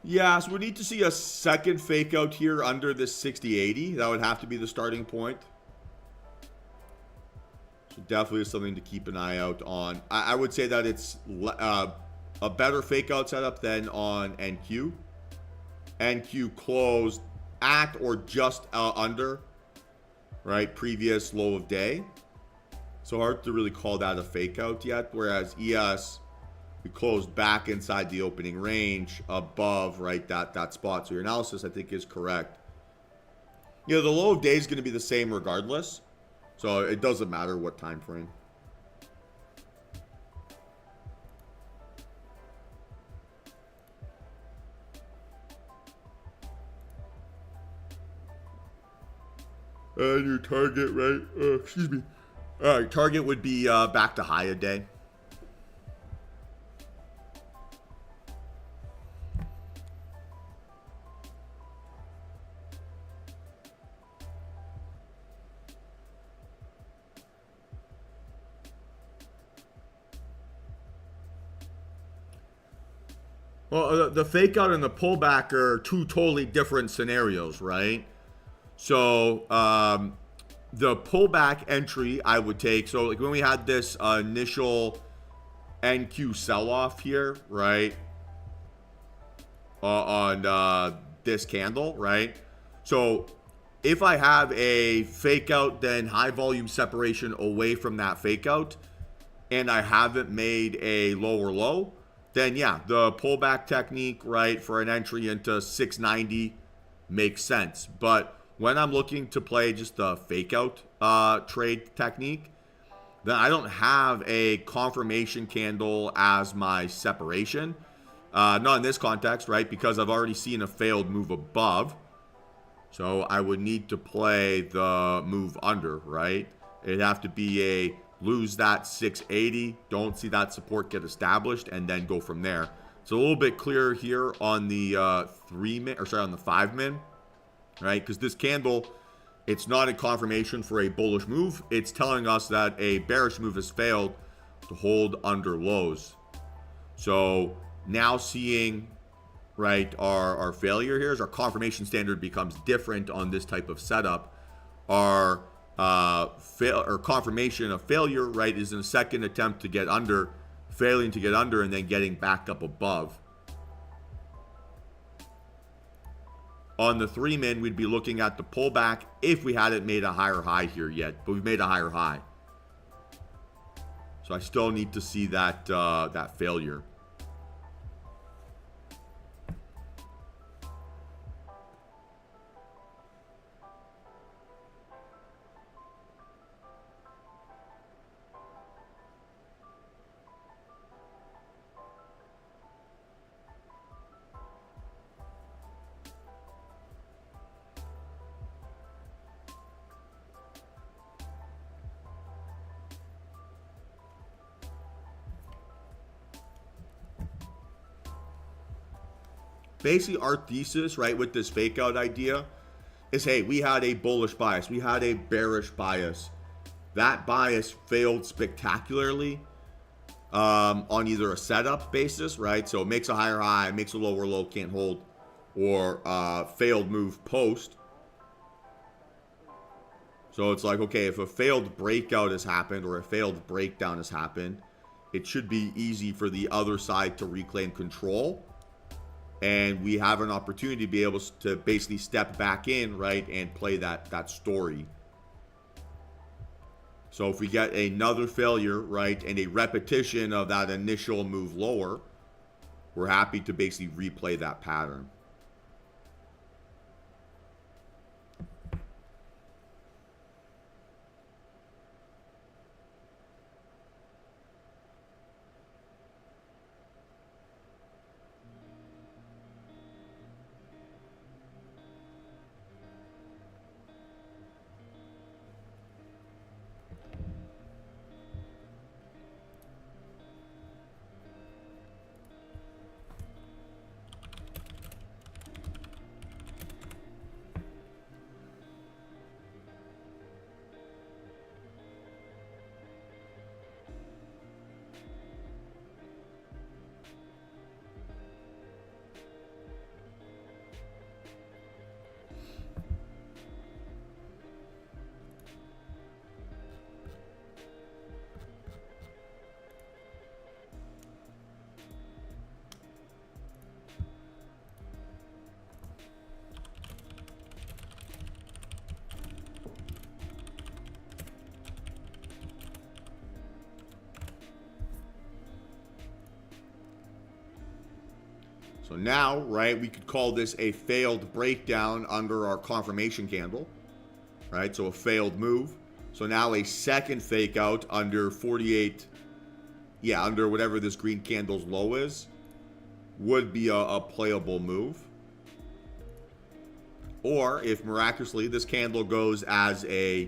Speaker 1: Yeah, so we need to see a second fake out here under this 60-80. That would have to be the starting point. So definitely is something to keep an eye out on. I would say that it's a better fake out setup than on NQ. NQ closed at or just under, right, previous low of day. So hard to really call that a fake out yet. Whereas ES, we closed back inside the opening range above, right, that spot. So your analysis, I think, is correct. You know, the low of day is going to be the same regardless. So it doesn't matter what time frame. And your target, right? Excuse me. All right, target would be back to high a day. Well, the fake out and the pullback are two totally different scenarios, right? So the pullback entry I would take. So like when we had this initial NQ sell-off here, right? On this candle, right? So if I have a fake out, then high volume separation away from that fake out, and I haven't made a lower low, then yeah, the pullback technique, right, for an entry into 690 makes sense. But when I'm looking to play just the fake out trade technique, then I don't have a confirmation candle as my separation. Not in this context, right? Because I've already seen a failed move above. So I would need to play the move under, right? It'd have to be a lose that 680, don't see that support get established, and then go from there. It's a little bit clearer here on the on the 5 min, right? Because this candle, it's not a confirmation for a bullish move. It's telling us that a bearish move has failed to hold under lows. So now seeing, right, our failure here is our confirmation standard becomes different on this type of setup. Our confirmation of failure, right, is in a second attempt to get under, failing to get under, and then getting back up above. On the 3 min, we'd be looking at the pullback if we hadn't made a higher high here yet, but we've made a higher high. So I still need to see that that failure. Basically, our thesis, right, with this fake out idea is, hey, we had a bullish bias. We had a bearish bias. That bias failed spectacularly on either a setup basis, right? So it makes a higher high, makes a lower low, can't hold, or failed move post. So it's like, okay, if a failed breakout has happened or a failed breakdown has happened, it should be easy for the other side to reclaim control. And we have an opportunity to be able to basically step back in, right, and play that story. So if we get another failure, right, and a repetition of that initial move lower, we're happy to basically replay that pattern. So now, right, we could call this a failed breakdown under our confirmation candle, right? So a failed move. So now a second fake out under 48, under whatever this green candle's low is, would be a playable move. Or if miraculously this candle goes as a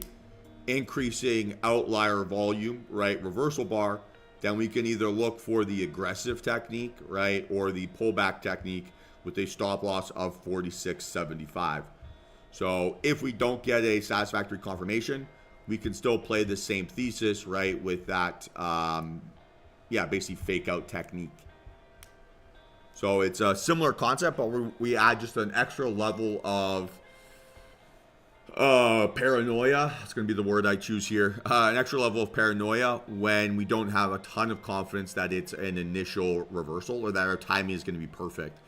Speaker 1: increasing outlier volume, right, reversal bar, then we can either look for the aggressive technique, right, or the pullback technique with a stop loss of 46.75. So if we don't get a satisfactory confirmation, we can still play the same thesis, right, with that, basically fake out technique. So it's a similar concept, but we add just an extra level of paranoia. It's going to be the word I choose here. An extra level of paranoia when we don't have a ton of confidence that it's an initial reversal or that our timing is going to be perfect.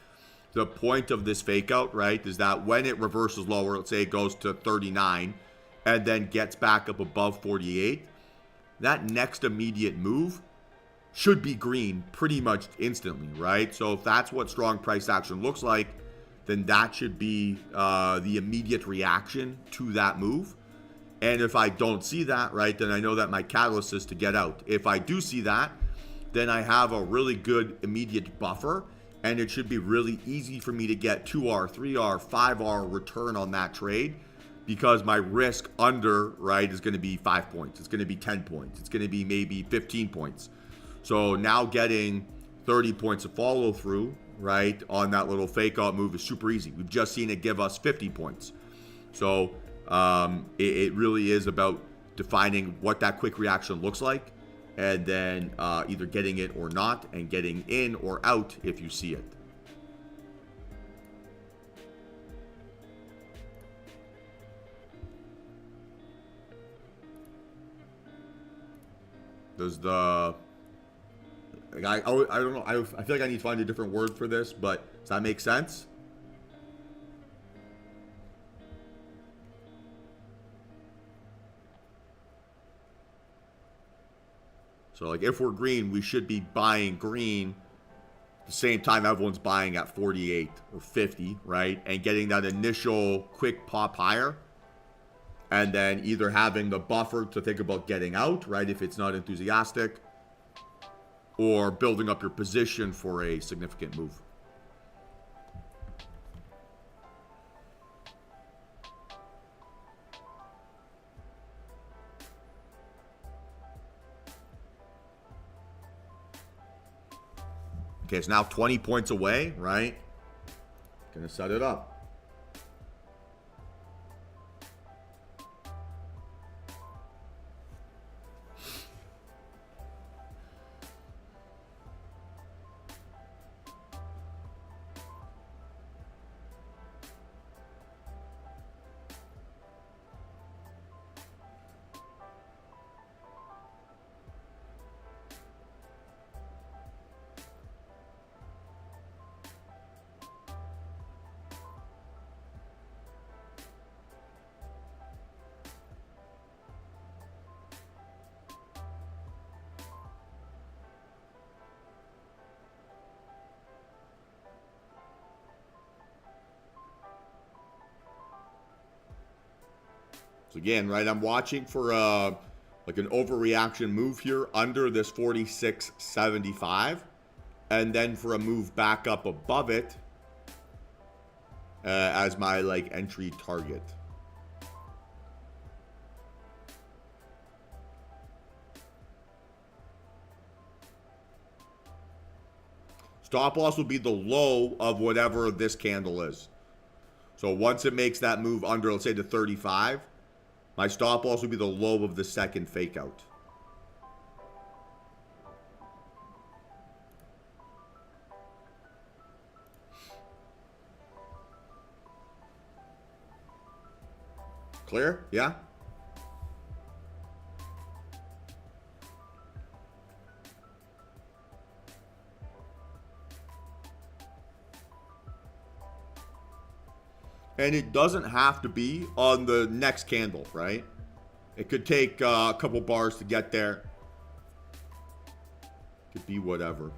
Speaker 1: The point of this fake out, right, is that when it reverses lower, let's say it goes to 39 and then gets back up above 48, that next immediate move should be green pretty much instantly, right? So if that's what strong price action looks like, then that should be the immediate reaction to that move. And if I don't see that, right, then I know that my catalyst is to get out. If I do see that, then I have a really good immediate buffer, and it should be really easy for me to get 2R, 3R, 5R return on that trade, because my risk under, right, is going to be 5 points. It's going to be 10 points. It's going to be maybe 15 points. So now getting 30 points of follow through, right, on that little fake out move is super easy. We've just seen it give us 50 points. So it really is about defining what that quick reaction looks like, and then either getting it or not, and getting in or out if you see it. Does the... I don't know. I feel like I need to find a different word for this, but does that make sense? So, like, if we're green, we should be buying green at the same time everyone's buying at 48 or 50, right? And getting that initial quick pop higher. And then either having the buffer to think about getting out, right, if it's not enthusiastic, or building up your position for a significant move. Okay, it's now 20 points away, right? Gonna set it up. So again, right, I'm watching for like an overreaction move here under this 46.75, and then for a move back up above it as my like entry target. Stop loss will be the low of whatever this candle is. So once it makes that move under, let's say to 35, my stop loss will be the low of the second fake out. Clear? Yeah? And it doesn't have to be on the next candle, right? It could take a couple bars to get there. Could be whatever.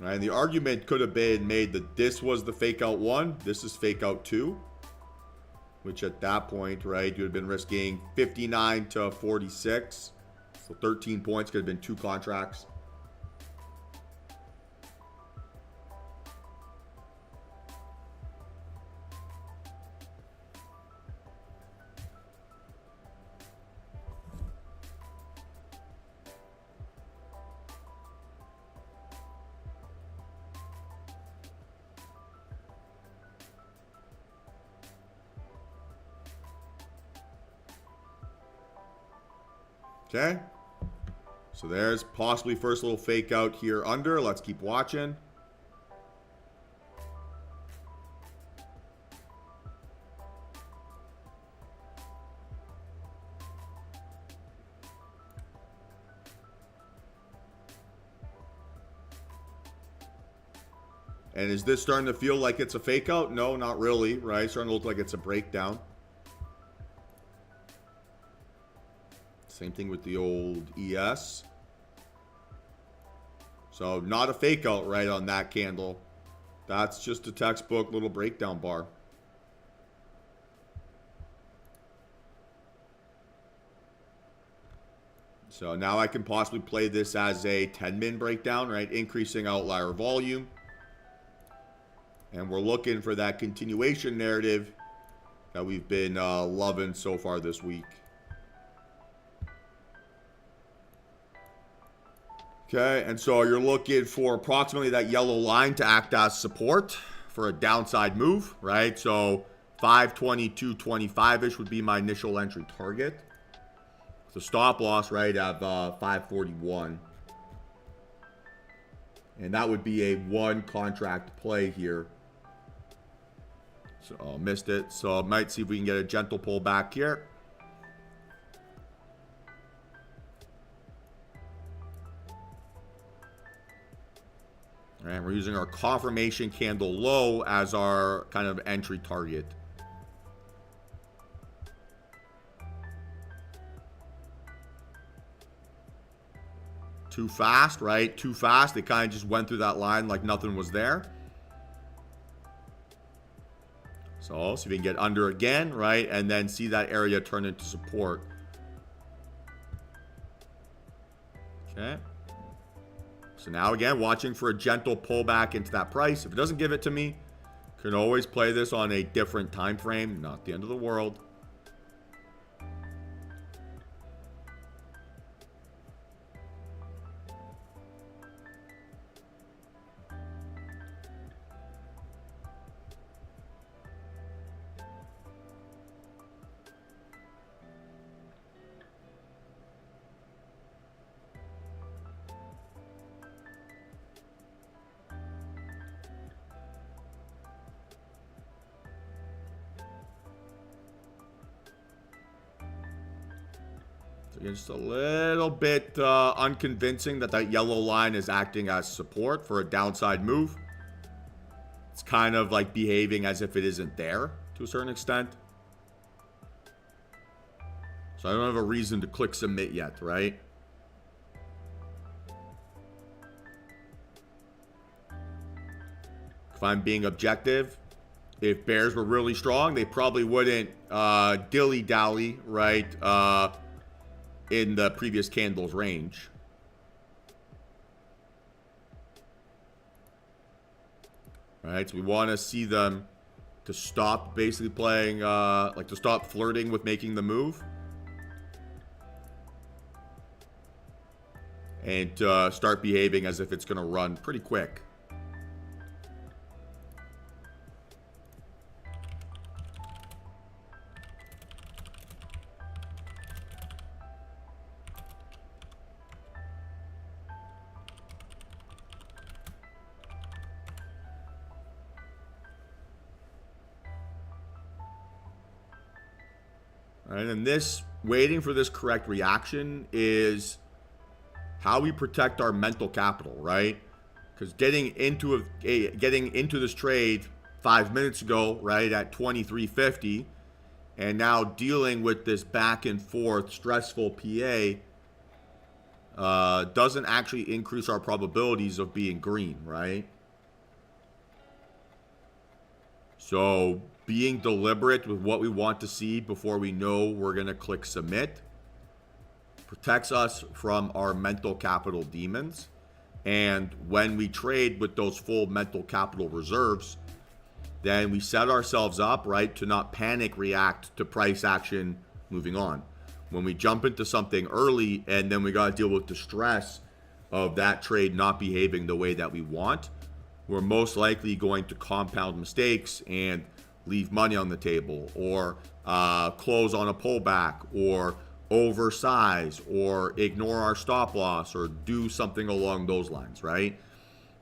Speaker 1: Right, and the argument could have been made that this was the fake out one, this is fake out two, which at that point, right, you would have been risking 59 to 46. So 13 points, could have been two contracts. Okay. So there's possibly first little fake out here under. Let's keep watching. And is this starting to feel like it's a fake out? No, not really, right? Starting to look like it's a breakdown. Same thing with the old ES. So not a fake out right on that candle. That's just a textbook little breakdown bar. So now I can possibly play this as a 10-min breakdown, right? Increasing outlier volume. And we're looking for that continuation narrative that we've been loving so far this week. Okay, and so you're looking for approximately that yellow line to act as support for a downside move, right? So 522.25-ish would be my initial entry target. The stop loss, right, at 541. And that would be a one contract play here. So missed it. So I might see if we can get a gentle pullback here. And we're using our confirmation candle low as our kind of entry target. Too fast, right? Too fast. They kind of just went through that line like nothing was there. So see if we can get under again, right? And then see that area turn into support. Okay. So now again, watching for a gentle pullback into that price. If it doesn't give it to me, can always play this on a different time frame. Not the end of the world. Again, just a little bit unconvincing that yellow line is acting as support for a downside move. It's kind of like behaving as if it isn't there to a certain extent. So I don't have a reason to click submit yet, right? If I'm being objective, if bears were really strong, they probably wouldn't dilly-dally, right? In the previous candle's range. Right, so we want to see them to stop basically playing, like to stop flirting with making the move. And start behaving as if it's going to run pretty quick. And this, waiting for this correct reaction is how we protect our mental capital, right? Because getting into this trade 5 minutes ago, right, at 23.50, and now dealing with this back and forth stressful PA doesn't actually increase our probabilities of being green, right? So being deliberate with what we want to see before we know we're going to click submit protects us from our mental capital demons. And when we trade with those full mental capital reserves, then we set ourselves up, right, to not panic react to price action moving on. When we jump into something early and then we got to deal with the stress of that trade not behaving the way that we want, we're most likely going to compound mistakes and leave money on the table, or close on a pullback, or oversize or ignore our stop loss or do something along those lines, right?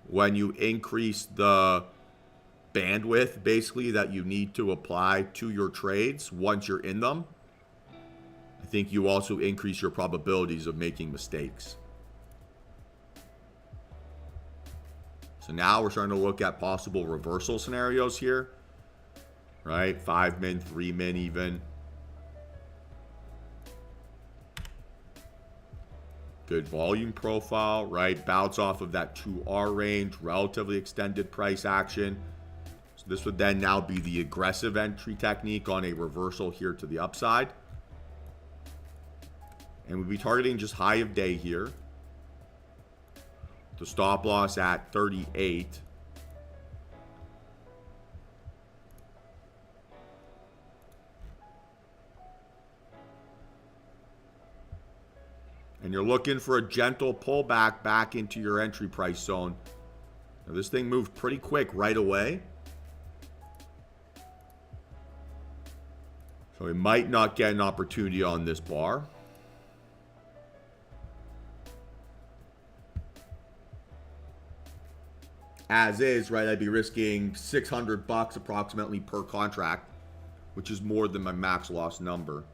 Speaker 1: When you increase the bandwidth basically that you need to apply to your trades once you're in them, I think you also increase your probabilities of making mistakes. So now we're starting to look at possible reversal scenarios here, right? 5 min, 3 min even. Good volume profile, right? Bounce off of that 2R range, relatively extended price action. So this would then now be the aggressive entry technique on a reversal here to the upside. And we'd be targeting just high of day here. The stop loss at 38. And you're looking for a gentle pullback back into your entry price zone. Now this thing moved pretty quick right away. So we might not get an opportunity on this bar. As is, right, I'd be risking $600 approximately per contract, which is more than my max loss number.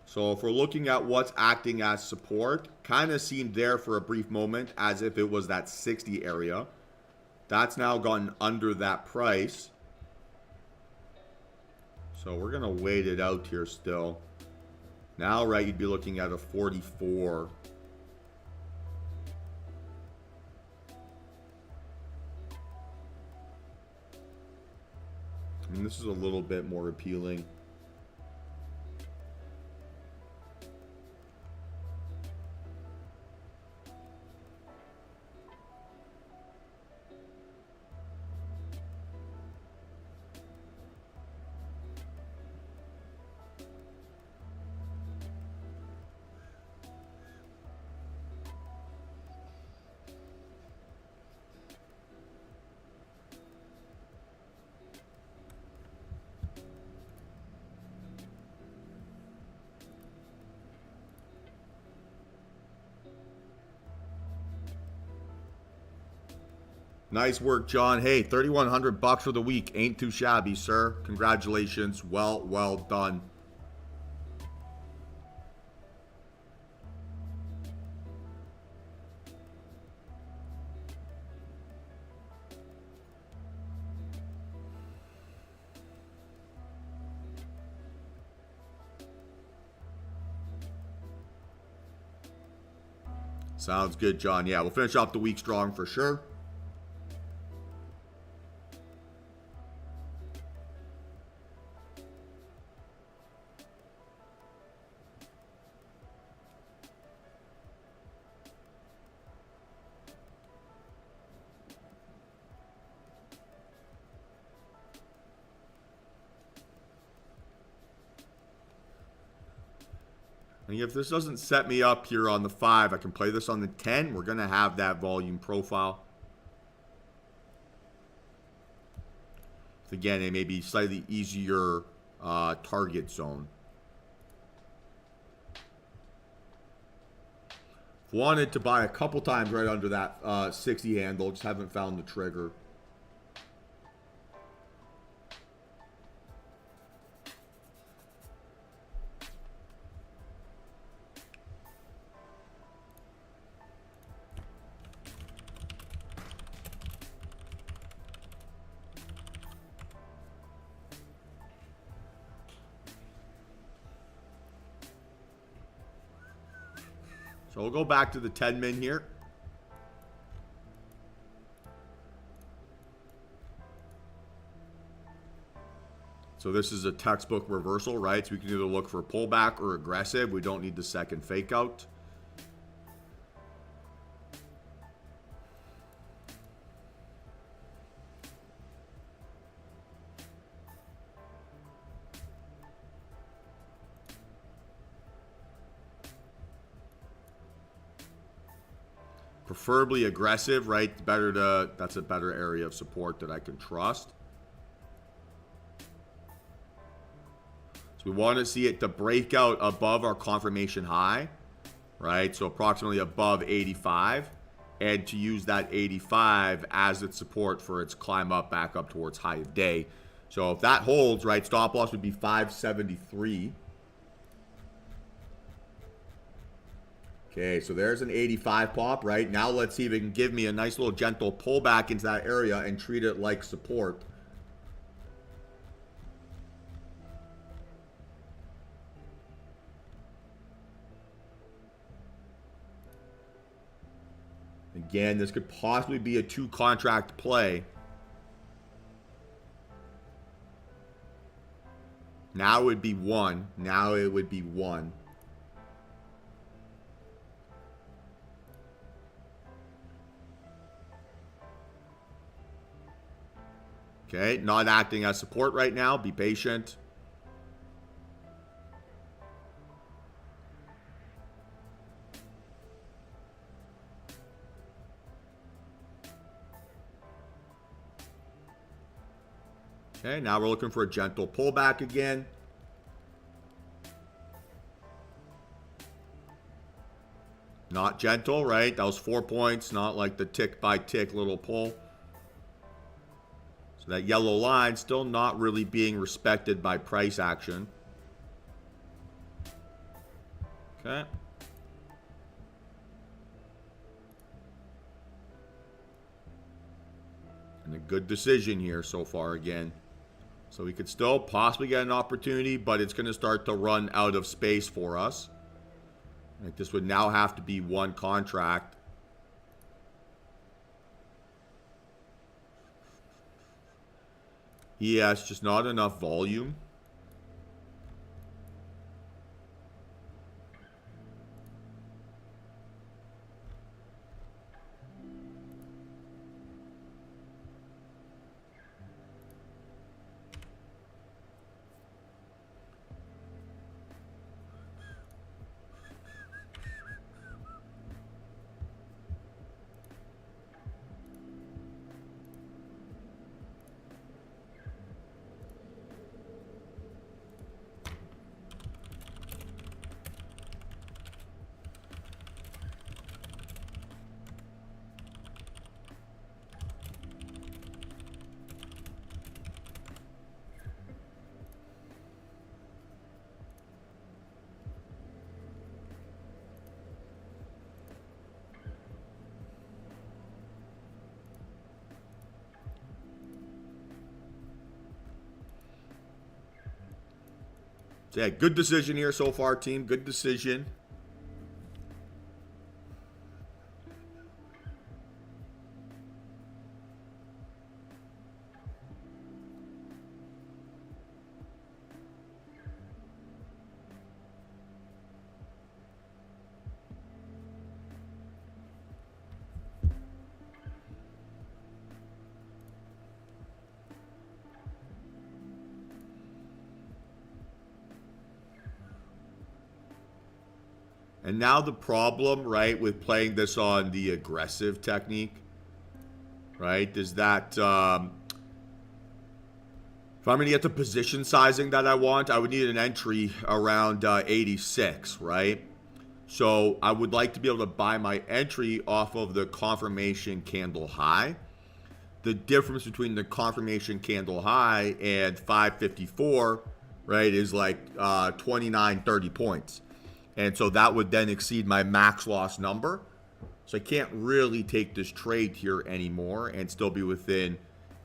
Speaker 1: So if we're looking at what's acting as support, kind of seemed there for a brief moment as if it was that 60 area. That's now gotten under that price. So we're going to wait it out here still. Now, right, you'd be looking at a 44. I mean, this is a little bit more appealing. Nice work, John. Hey, $3,100 for the week. Ain't too shabby, sir. Congratulations. Well done. Sounds good, John. Yeah, we'll finish off the week strong for sure. And if this doesn't set me up here on the 5, I can play this on the 10. We're going to have that volume profile. Again, it may be slightly easier target zone. Wanted to buy a couple times right under that 60 handle. Just haven't found the trigger. So we'll go back to the 10 min here. So this is a textbook reversal, right? So we can either look for a pullback or aggressive. We don't need the second fake out. Preferably aggressive, right? That's a better area of support that I can trust. So we want to see it to break out above our confirmation high, right? So approximately above 85, and to use that 85 as its support for its climb up back up towards high of day. So if that holds, right, stop loss would be 573. Okay, so there's an 85 pop, right? Now let's see if it can give me a nice little gentle pullback into that area and treat it like support. Again, this could possibly be a 2-contract play. Now it would be 1. Now it would be 1. Okay, not acting as support right now. Be patient. Okay, now we're looking for a gentle pullback again. Not gentle, right? That was 4 points, not like the tick by tick little pull. So that yellow line still not really being respected by price action. Okay. And a good decision here so far again. So we could still possibly get an opportunity, but it's going to start to run out of space for us. Like this would now have to be 1 contract. Yes, just not enough volume. So yeah, good decision here so far, team. Good decision. And now the problem, right, with playing this on the aggressive technique, right, is that if I'm going to get the position sizing that I want, I would need an entry around 86, right? So I would like to be able to buy my entry off of the confirmation candle high. The difference between the confirmation candle high and 554, right, is like 29, 30 points. And so that would then exceed my max loss number. So I can't really take this trade here anymore and still be within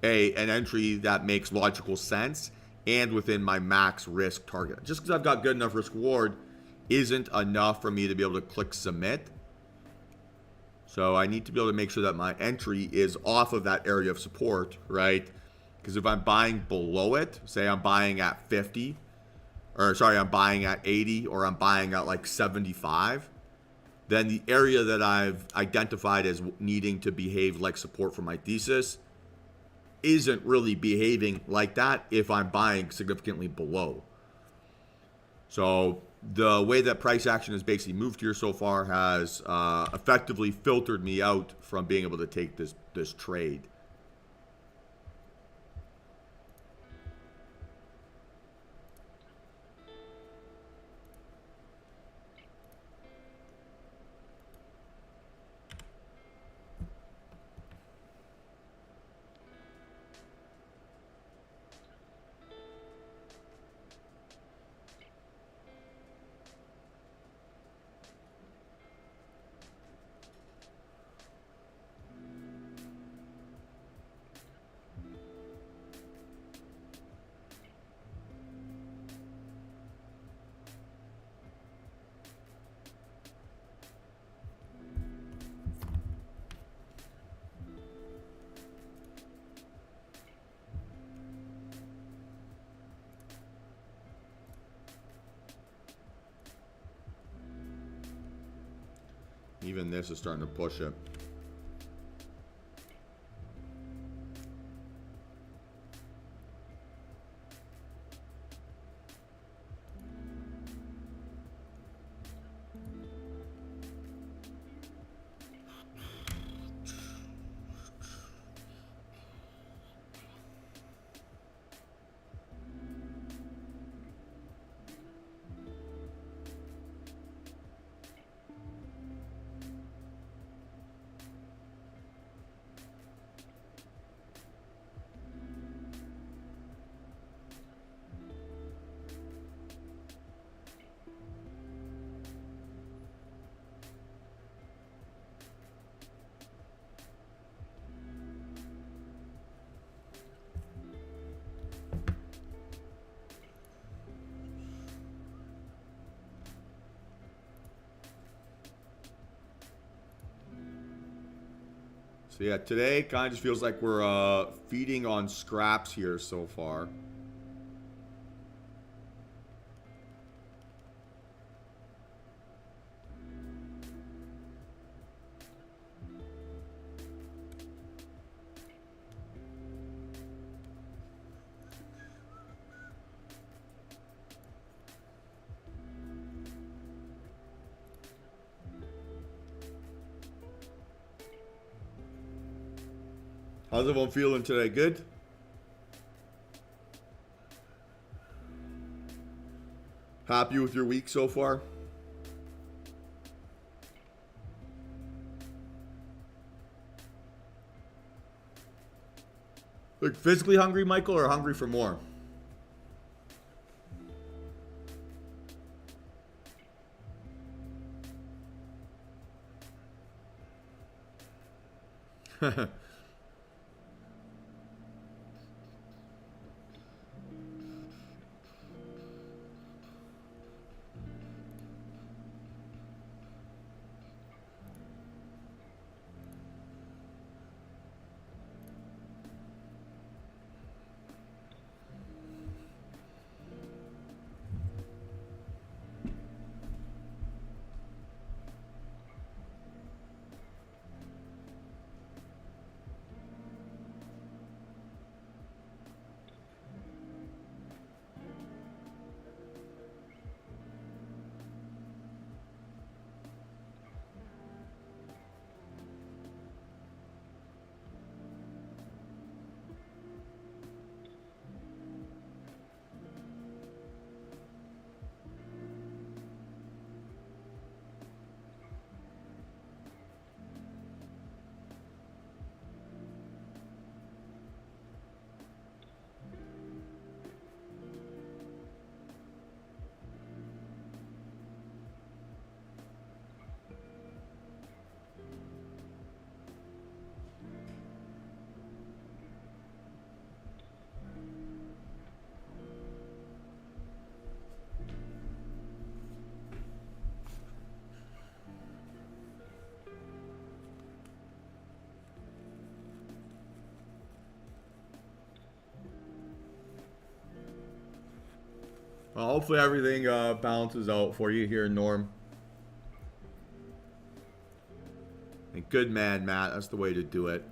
Speaker 1: an entry that makes logical sense and within my max risk target. Just because I've got good enough risk reward isn't enough for me to be able to click submit. So I need to be able to make sure that my entry is off of that area of support, right? Because if I'm buying below it, say I'm buying at 50, or sorry, I'm buying at 80, or I'm buying at like 75, then the area that I've identified as needing to behave like support for my thesis isn't really behaving like that if I'm buying significantly below. So the way that price action has basically moved here so far has effectively filtered me out from being able to take this trade. Even this is starting to push it. So yeah, today kind of just feels like we're feeding on scraps here so far. How's everyone feeling today? Good? Happy with your week so far? Like physically hungry, Michael, or hungry for more? Well, hopefully everything balances out for you here, Norm. And good man, Matt. That's the way to do it.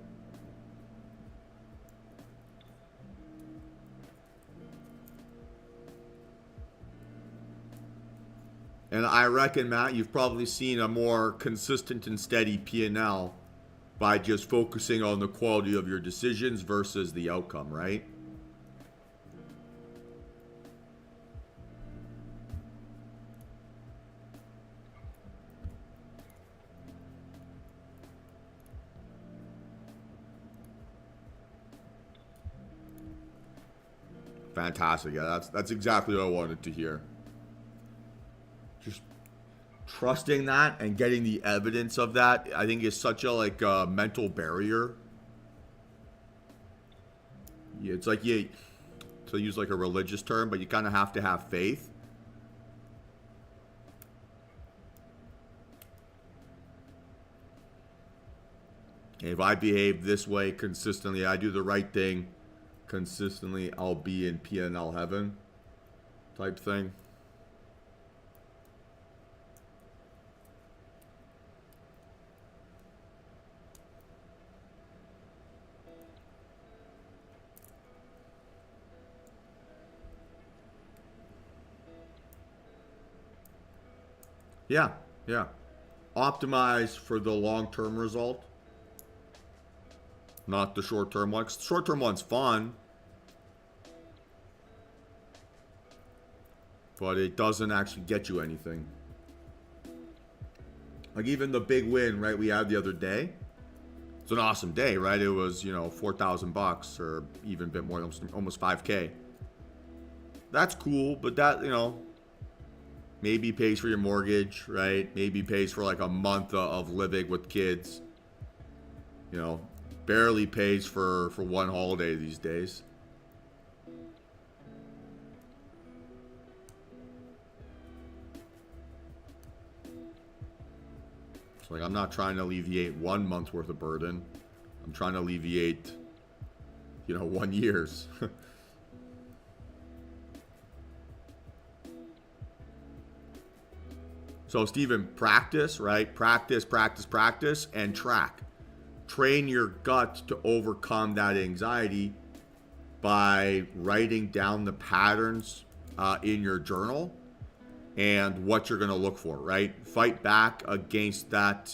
Speaker 1: And I reckon, Matt, you've probably seen a more consistent and steady P&L by just focusing on the quality of your decisions versus the outcome, right? Fantastic. Yeah, that's exactly what I wanted to hear. Just trusting that and getting the evidence of that, I think, is such a mental barrier. Yeah, it's like to use like a religious term, but you kind of have to have faith. If I behave this way consistently, I do the right thing consistently, I'll be in P&L heaven type thing. Yeah, yeah. Optimize for the long-term result, not the short-term one. Short-term one's fun, but it doesn't actually get you anything. Like even the big win, right, we had the other day. It's an awesome day, right? It was, $4,000 or even a bit more, almost 5K. That's cool, but that, maybe pays for your mortgage, right? Maybe pays for like a month of living with kids. Barely pays for one holiday these days. It's like I'm not trying to alleviate 1 month worth of burden. I'm trying to alleviate, 1 year's. So, Stephen, practice, right? Practice, and track. Train your gut to overcome that anxiety by writing down the patterns in your journal and what you're going to look for, right? Fight back against that,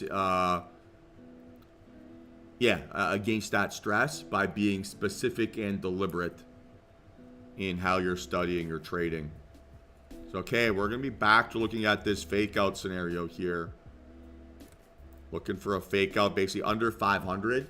Speaker 1: against that stress by being specific and deliberate in how you're studying or trading. Okay, we're going to be back to looking at this fake out scenario here. Looking for a fake out basically under 500.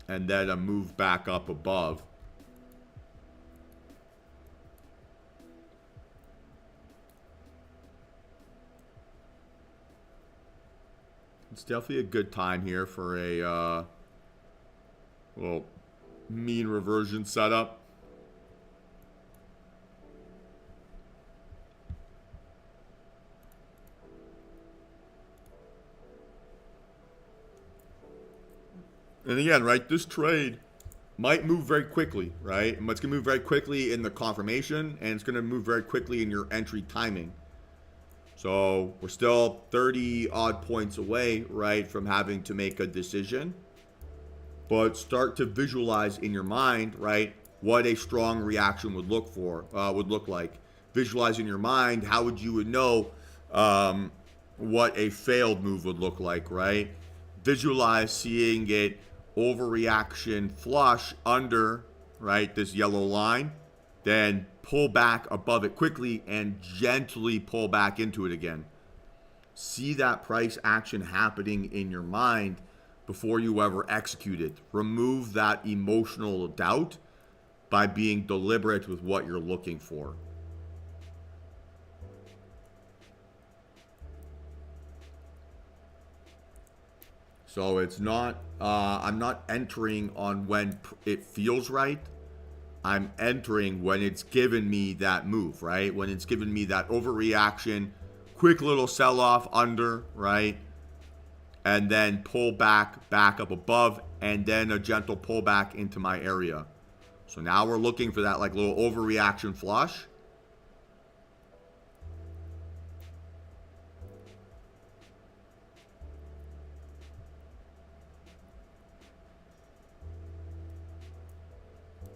Speaker 1: And then a move back up above. It's definitely a good time here for a little mean reversion setup. And again, right, this trade might move very quickly, right? It's going to move very quickly in the confirmation, and it's going to move very quickly in your entry timing. So we're still 30 odd points away, right, from having to make a decision. But start to visualize in your mind, right, what a strong reaction would look like. Visualize in your mind how you would know what a failed move would look like, right? Visualize seeing it overreaction flush under, right, this yellow line, then pull back above it quickly and gently pull back into it again. See that price action happening in your mind before you ever execute it. Remove that emotional doubt by being deliberate with what you're looking for. So it's not, I'm not entering on when it feels right. I'm entering when it's given me that move, right? When it's given me that overreaction, quick little sell-off under, right? and then pull back up above, and then a gentle pullback into my area. So now we're looking for that like little overreaction flush.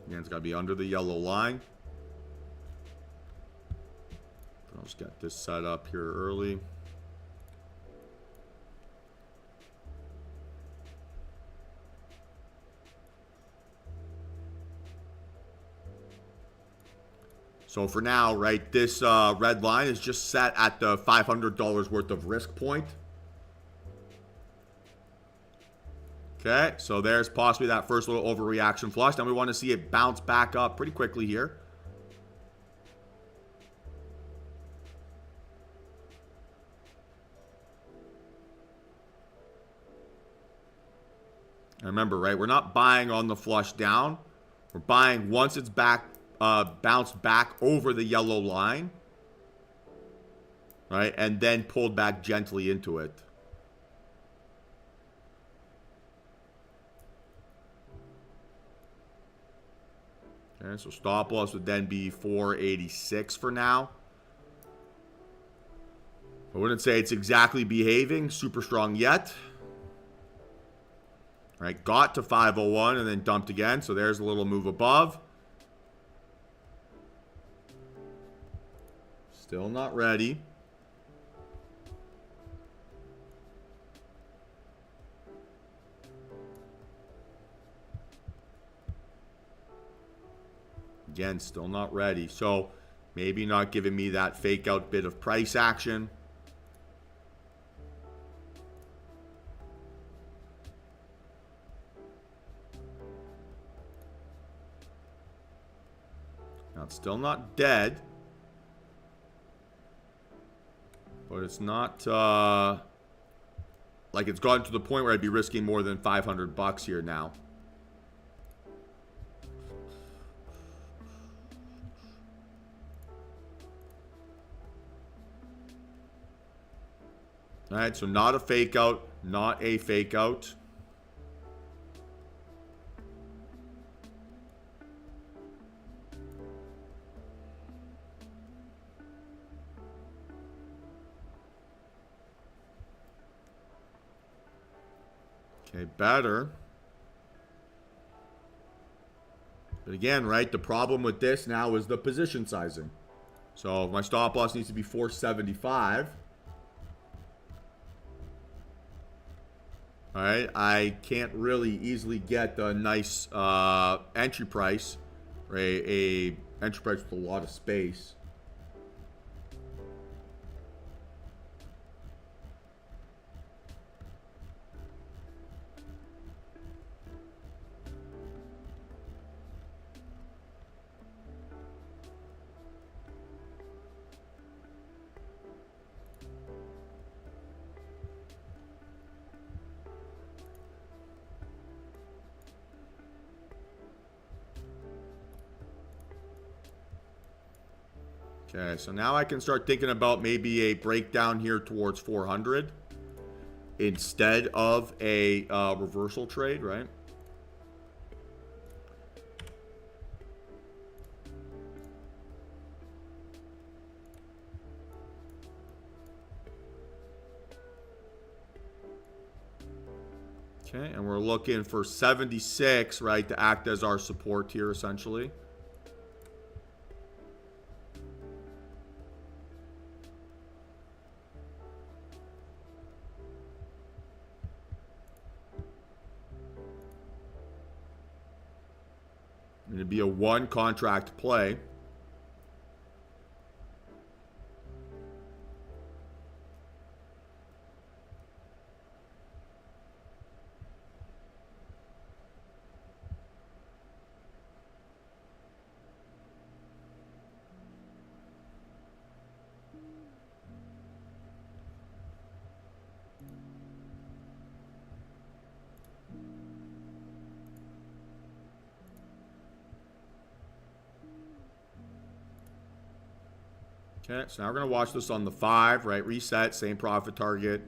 Speaker 1: Again, it's got to be under the yellow line. I'll just get this set up here early. So for now, right, this red line is just set at the $500 worth of risk point. Okay, so there's possibly that first little overreaction flush. Then we want to see it bounce back up pretty quickly here. And remember, right, we're not buying on the flush down. We're buying once it's back, bounced back over the yellow line, right, and then pulled back gently into it. Okay, so stop loss would then be 486 for now. I wouldn't say it's exactly behaving super strong yet. All right, got to 501 and then dumped again. So there's a little move above. Still not ready. Again, still not ready. So maybe not giving me that fake out bit of price action. Now it's still not dead. But it's not like it's gotten to the point where I'd be risking more than 500 bucks here now. All right, so not a fake out, not a fake out. Okay, better. But again, right, the problem with this now is the position sizing. So my stop loss needs to be 475. All right, I can't really easily get a nice entry price, or a entry price with a lot of space. Okay, so now I can start thinking about maybe a breakdown here towards 400 instead of a reversal trade, right? Okay, and we're looking for 76, right, to act as our support here, essentially. It'd be a one contract play. Okay, so now we're going to watch this on the 5, right? Reset, same profit target.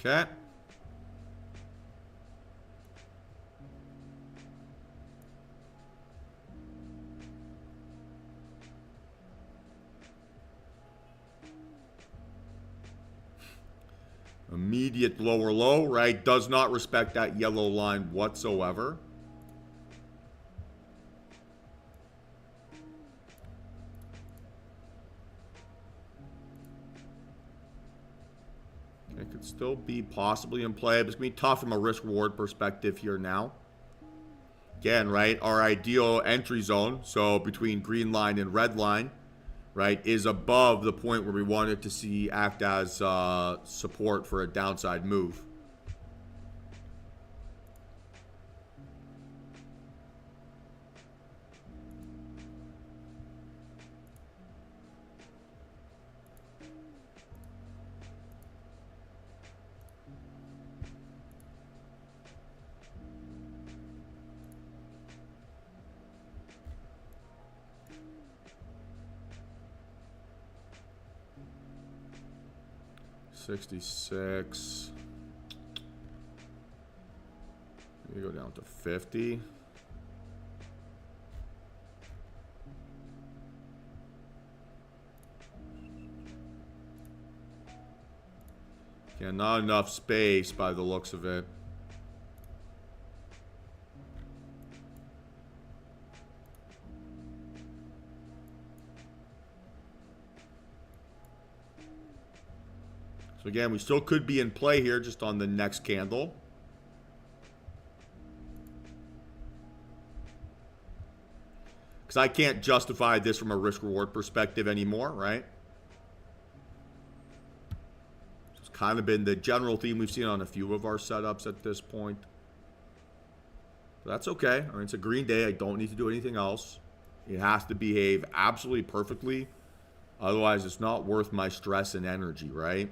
Speaker 1: Okay. Immediate lower low, right? Does not respect that yellow line whatsoever. It could still be possibly in play, but it's going to be tough from a risk-reward perspective here now. Again, right, our ideal entry zone, so between green line and red line, right, is above the point where we want it to see act as support for a downside move. $66. You go down to 50. Yeah, not enough space by the looks of it. So again, we still could be in play here just on the next candle. Because I can't justify this from a risk-reward perspective anymore, right? It's kind of been the general theme we've seen on a few of our setups at this point. But that's okay. I mean, it's a green day. I don't need to do anything else. It has to behave absolutely perfectly. Otherwise, it's not worth my stress and energy, right?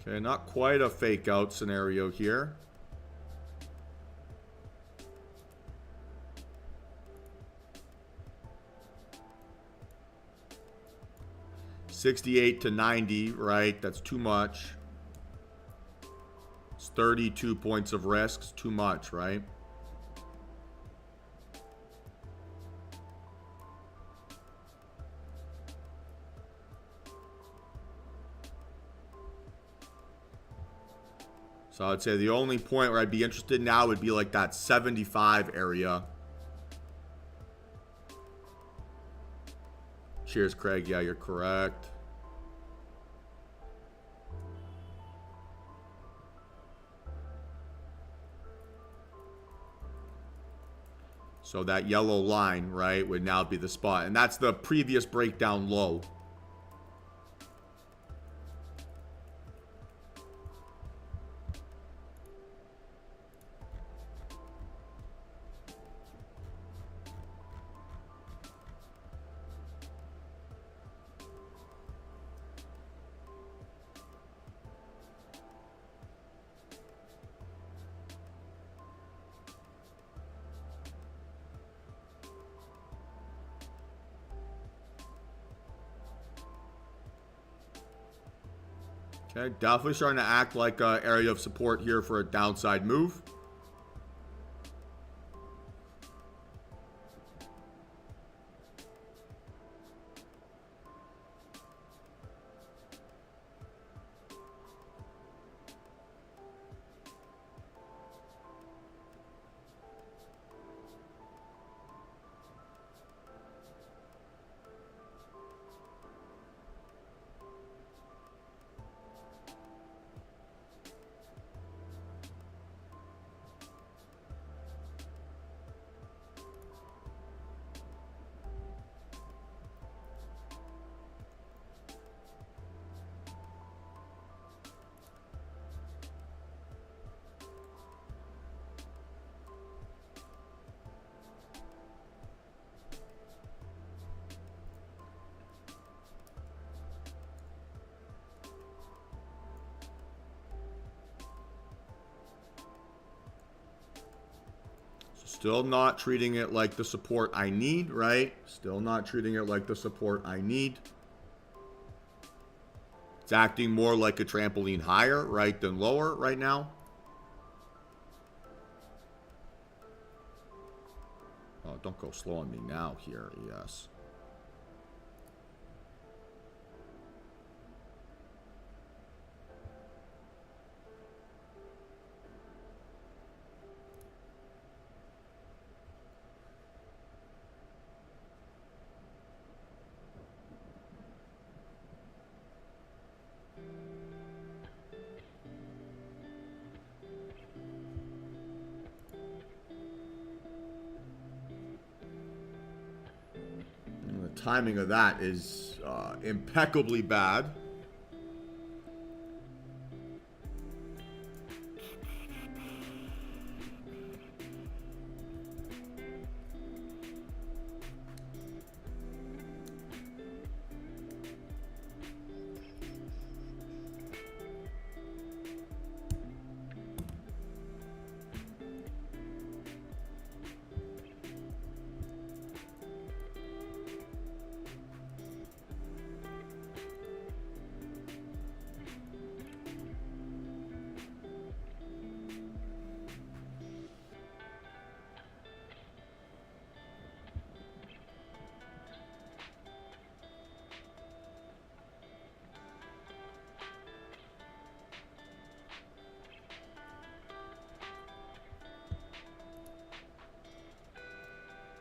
Speaker 1: Okay, not quite a fake out scenario here. $68 to $90, right? That's too much. It's 32 points of risk. It's too much, right? So I'd say the only point where I'd be interested now would be like that 75 area. Cheers, Craig. Yeah, you're correct. So that yellow line, right, would now be the spot. And that's the previous breakdown low. Okay, definitely starting to act like an area of support here for a downside move. Still not treating it like the support I need, right? Still not treating it like the support I need. It's acting more like a trampoline higher, right, than lower right now. Oh, don't go slow on me now here, yes. Timing of that is impeccably bad.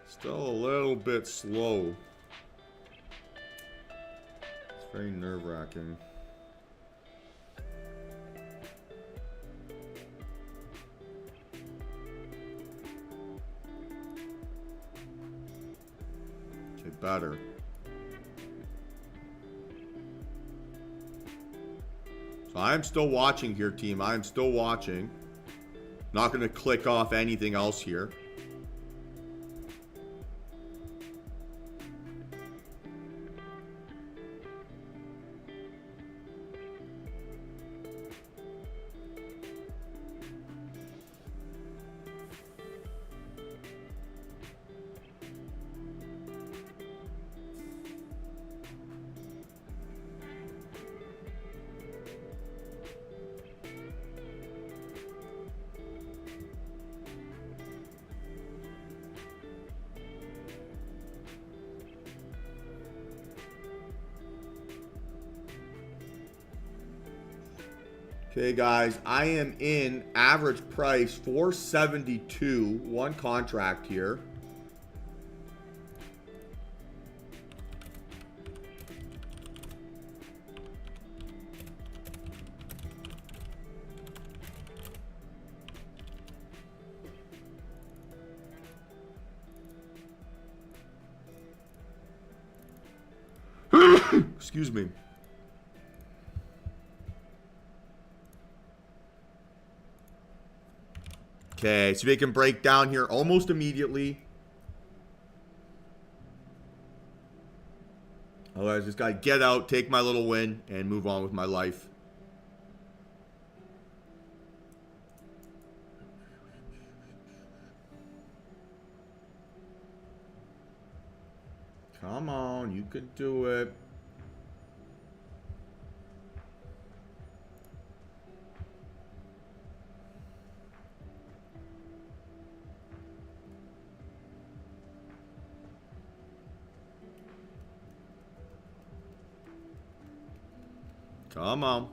Speaker 1: Still a little bit slow. It's very nerve-wracking. Okay, better. So I'm still watching here, team. I'm still watching. Not going to click off anything else here. Okay, guys, I am in average price 472, one contract here. Excuse me. Okay, so we can break down here almost immediately. Otherwise, just gotta get out, take my little win, and move on with my life. Come on, you can do it. Come on.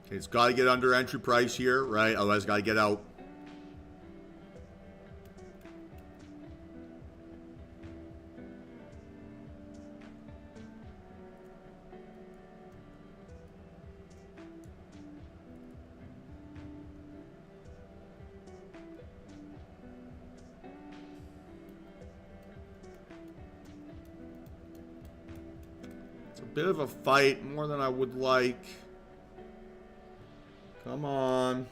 Speaker 1: Okay, it's got to get under entry price here, right? Otherwise, it's got to get out. bit of a fight, more than I would like. Come on.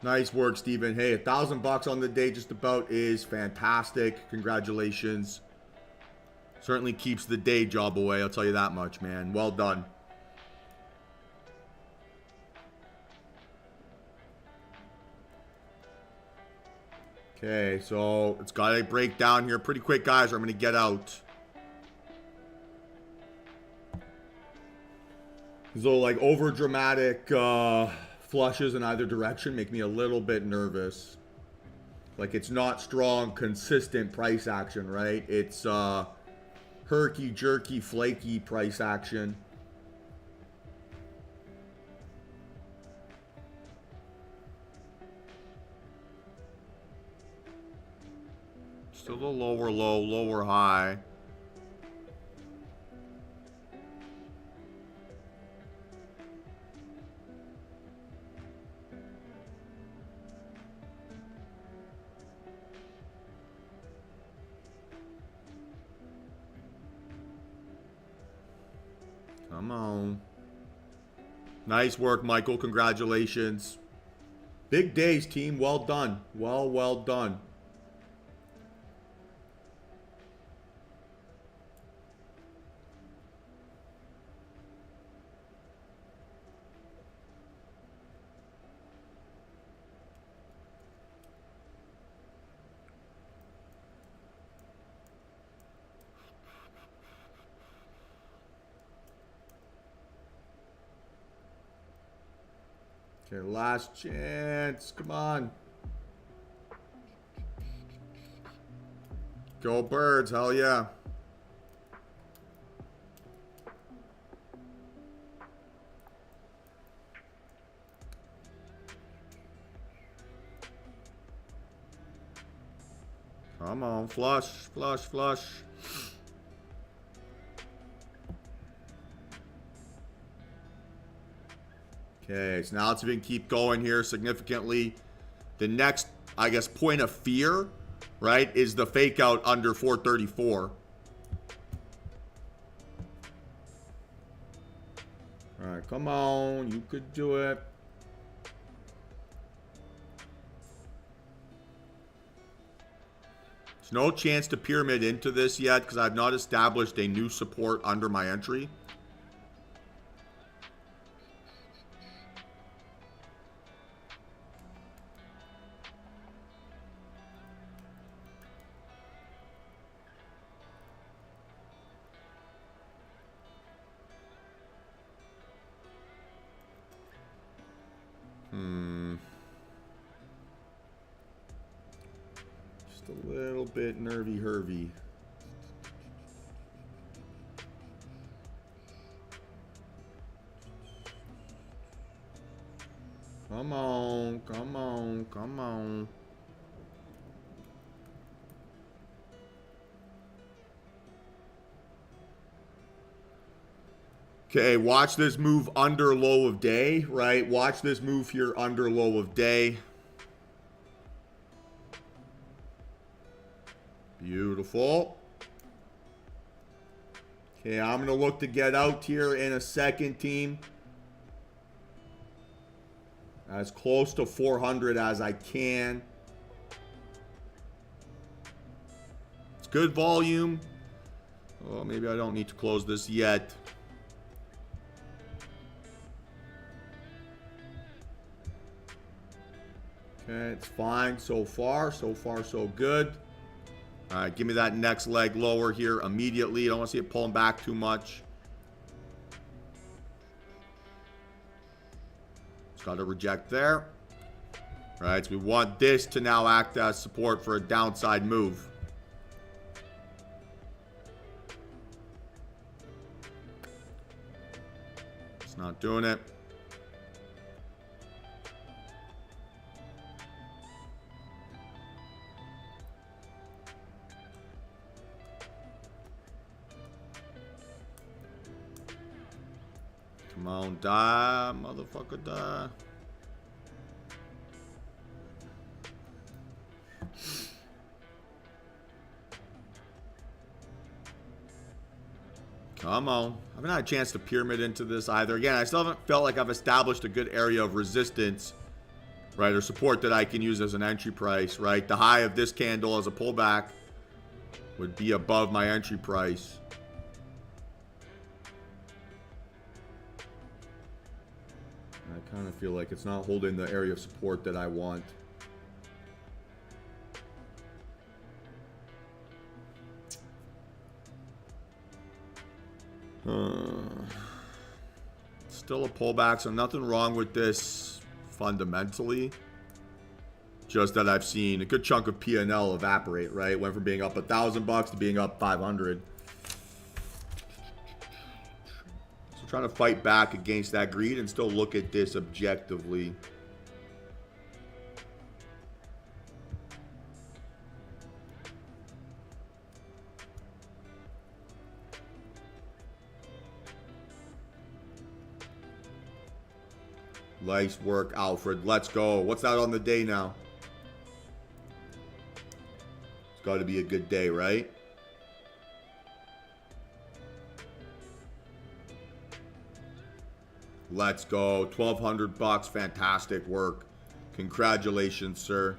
Speaker 1: Nice work, Steven. Hey, $1,000 on the day just about is fantastic. Congratulations. Certainly keeps the day job away, I'll tell you that much, man. Well done. Okay, so it's got to break down here pretty quick, guys, or I'm going to get out. So, like, over-dramatic flushes in either direction make me a little bit nervous. Like, it's not strong, consistent price action, right? It's herky-jerky, flaky price action. Still a lower low, lower high. Come on. Nice work, Michael. Congratulations. Big days, team. Well done. Well done. Okay, last chance. Come on. Go Birds. Hell yeah. Come on. Flush, flush, flush. Okay, so now let's even keep going here significantly. The next, I guess, point of fear, right, is the fake out under 434. All right, come on. You could do it. There's no chance to pyramid into this yet because I've not established a new support under my entry. Just a little bit nervy-hervy. Come on, come on, come on. Okay, watch this move under low of day, right? Watch this move here under low of day. Beautiful. Okay, I'm going to look to get out here in a second, team. As close to 400 as I can. It's good volume. Oh, maybe I don't need to close this yet. Okay, it's fine so far. So far, so good. All right, give me that next leg lower here immediately. I don't want to see it pulling back too much. It's got to reject there. All right, so we want this to now act as support for a downside move. It's not doing it. Come on, die, motherfucker, die. Come on. I haven't had a chance to pyramid into this either. Again, I still haven't felt like I've established a good area of resistance, right, or support that I can use as an entry price, right? The high of this candle as a pullback would be above my entry price. I kind of feel like it's not holding the area of support that I want. Still a pullback, so nothing wrong with this fundamentally. Just that I've seen a good chunk of P&L evaporate, right? Went from being up $1,000 to being up 500. So trying to fight back against that greed and still look at this objectively. Nice work, Alfred. Let's go. What's that on the day now? It's got to be a good day, right? Let's go. $1,200. Fantastic work. Congratulations, sir.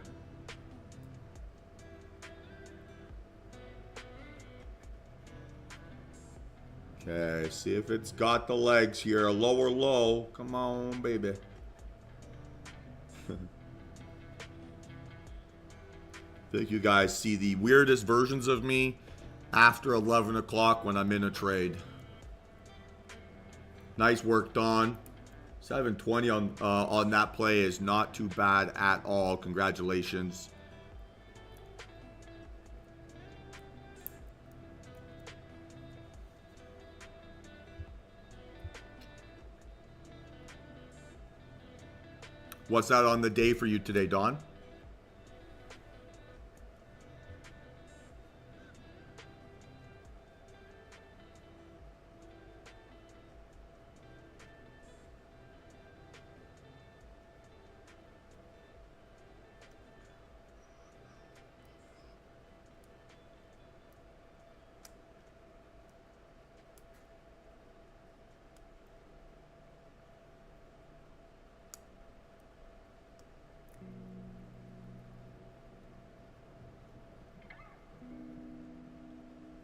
Speaker 1: Okay, see if it's got the legs here. A lower low. Come on, baby. I think you guys see the weirdest versions of me after 11 o'clock when I'm in a trade. Nice work, Don. 720 on that play is not too bad at all. Congratulations. What's that on the day for you today, Don?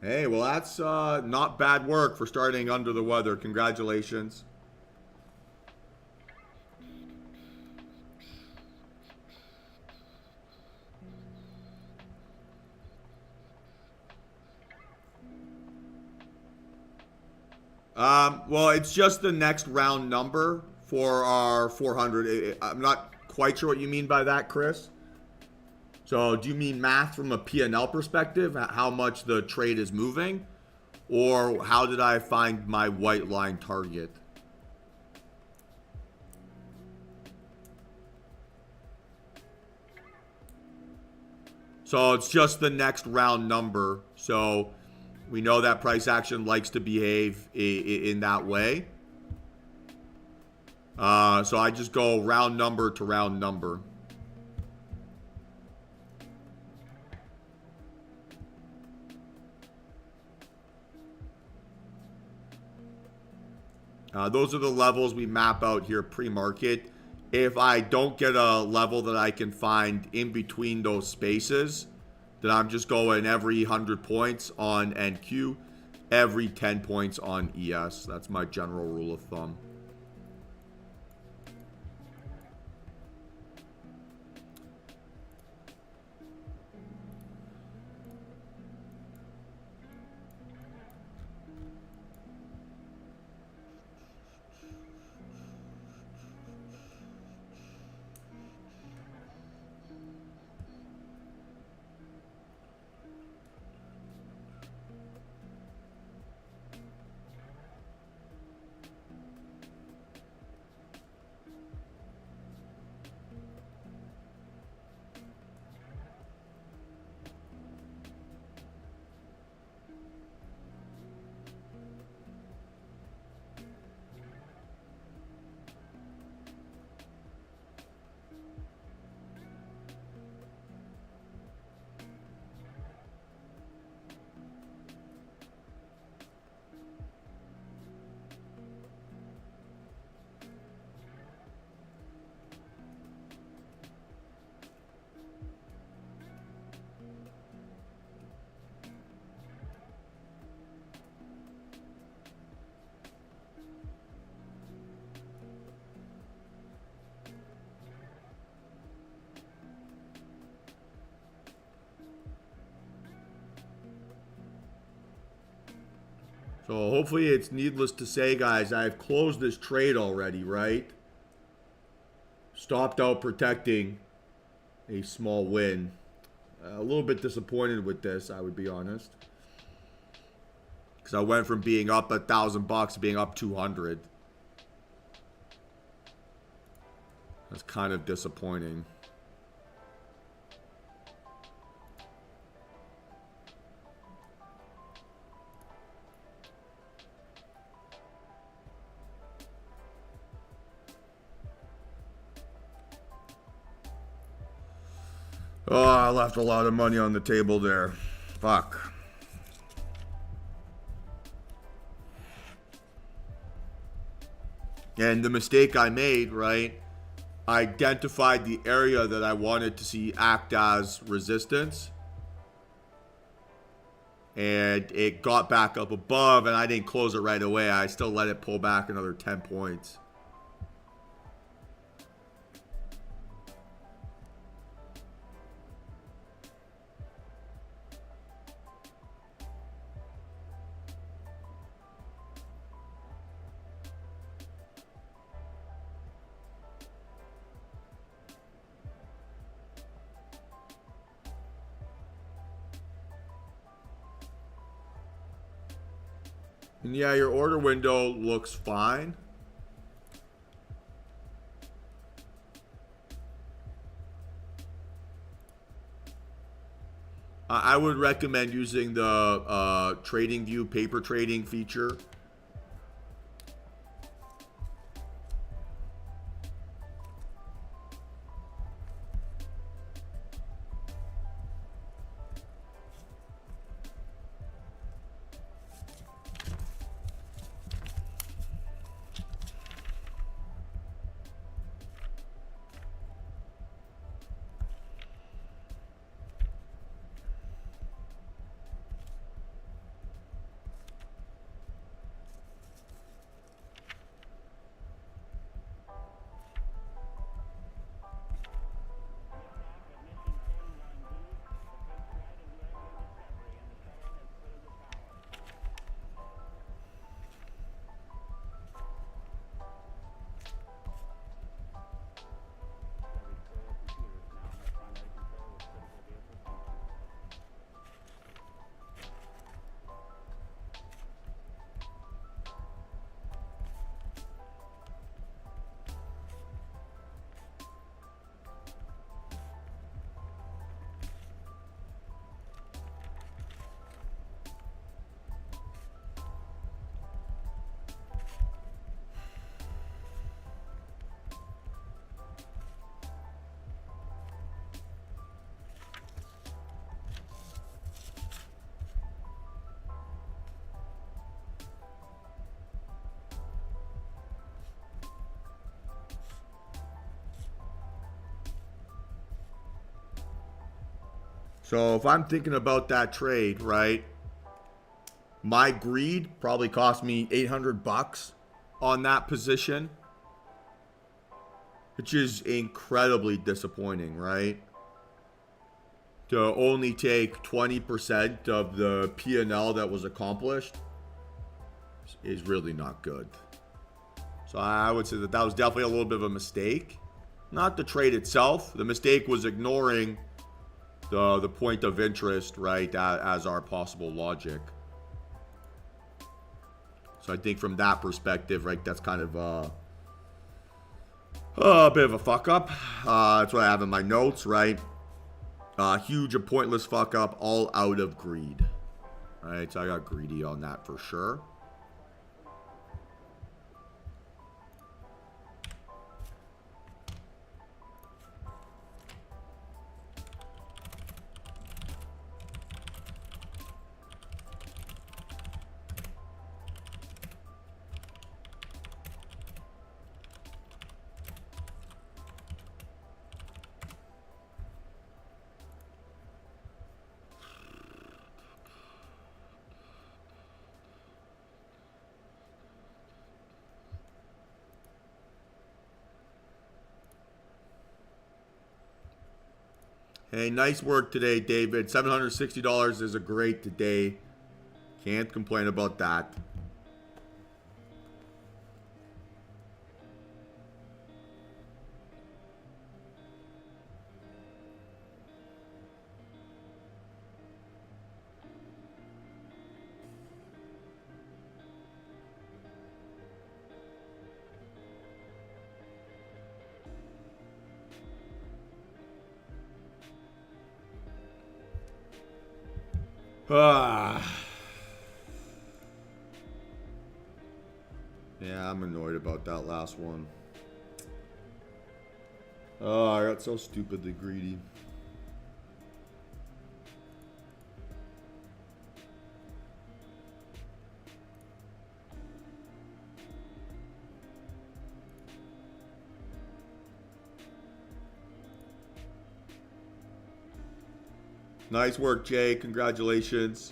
Speaker 1: Hey, well, that's not bad work for starting under the weather. Congratulations. Well, it's just the next round number for our 400. I'm not quite sure what you mean by that, Chris. So do you mean math from a P&L perspective, how much the trade is moving? Or how did I find my white line target? So it's just the next round number. So we know that price action likes to behave in that way. So I just go round number to round number. Those are the levels we map out here pre-market. If I don't get a level that I can find in between those spaces, then I'm just going every 100 points on NQ, every 10 points on ES. That's my general rule of thumb. So hopefully it's needless to say, guys, I've closed this trade already, right? Stopped out protecting a small win. A little bit disappointed with this, I would be honest. Because I went from being up $1,000 to being up 200. That's kind of disappointing. Oh, I left a lot of money on the table there. Fuck. And the mistake I made, right? I identified the area that I wanted to see act as resistance. And it got back up above, and I didn't close it right away. I still let it pull back another 10 points. And yeah, your order window looks fine. I would recommend using the trading view paper trading feature. So if I'm thinking about that trade, right? My greed probably cost me $800 on that position, which is incredibly disappointing, right? To only take 20% of the P&L that was accomplished is really not good. So I would say that that was definitely a little bit of a mistake. Not the trade itself. The mistake was ignoring the point of interest, right, as our possible logic. So I think from that perspective, right, that's kind of a bit of a fuck up. That's what I have in my notes, right? Huge and pointless fuck up, all out of greed. All right, so I got greedy on that for sure. Hey, nice work today, David. $760 is a great day. Can't complain about that. Ah. Yeah, I'm annoyed about that last one. Oh, I got so stupidly greedy. Nice work, Jay. Congratulations.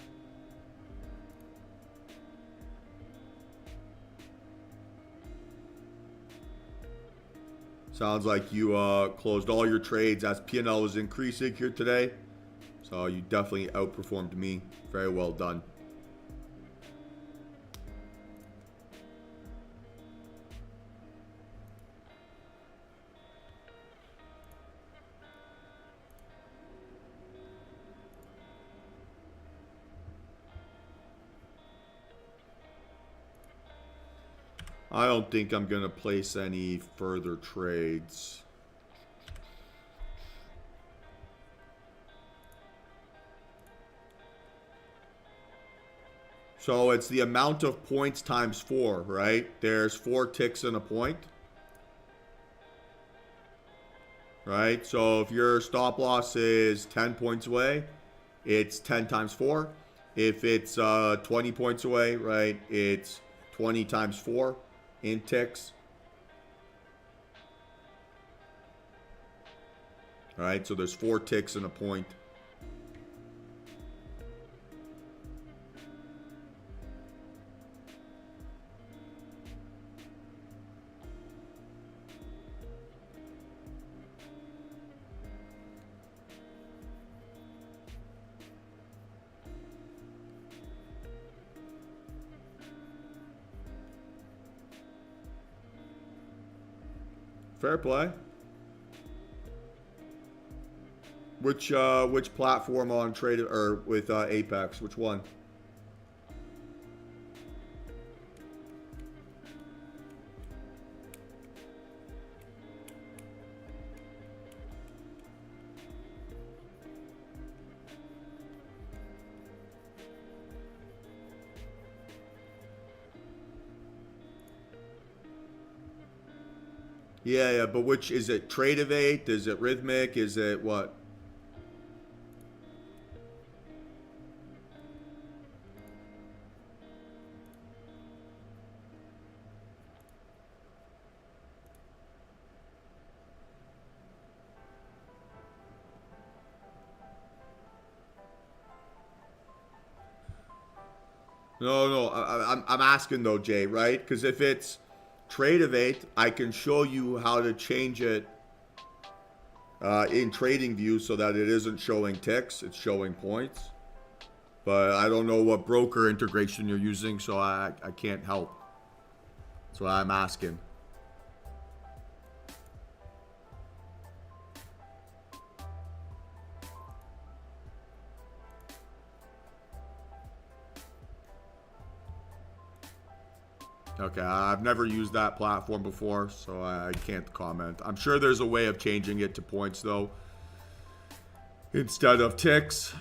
Speaker 1: Sounds like you closed all your trades as P&L was increasing here today. So you definitely outperformed me. Very well done. I don't think I'm going to place any further trades. So it's the amount of points times 4, right? There's 4 ticks in a point. Right? So if your stop loss is 10 points away, it's 10 times 4. If it's 20 points away, right, it's 20 times 4 in ticks. All right, so there's 4 ticks in a point. Fair play. Which platform on trade or with Apex? Which one? Yeah, but which is it? Tradeovate? Is it Rhythmic? Is it what? No. I'm asking though, Jay, right? Because if it's Tradeovate, I can show you how to change it in TradingView so that it isn't showing ticks, it's showing points. But I don't know what broker integration you're using, so I can't help. That's what I'm asking. Okay, I've never used that platform before, so I can't comment. I'm sure there's a way of changing it to points, though, instead of ticks.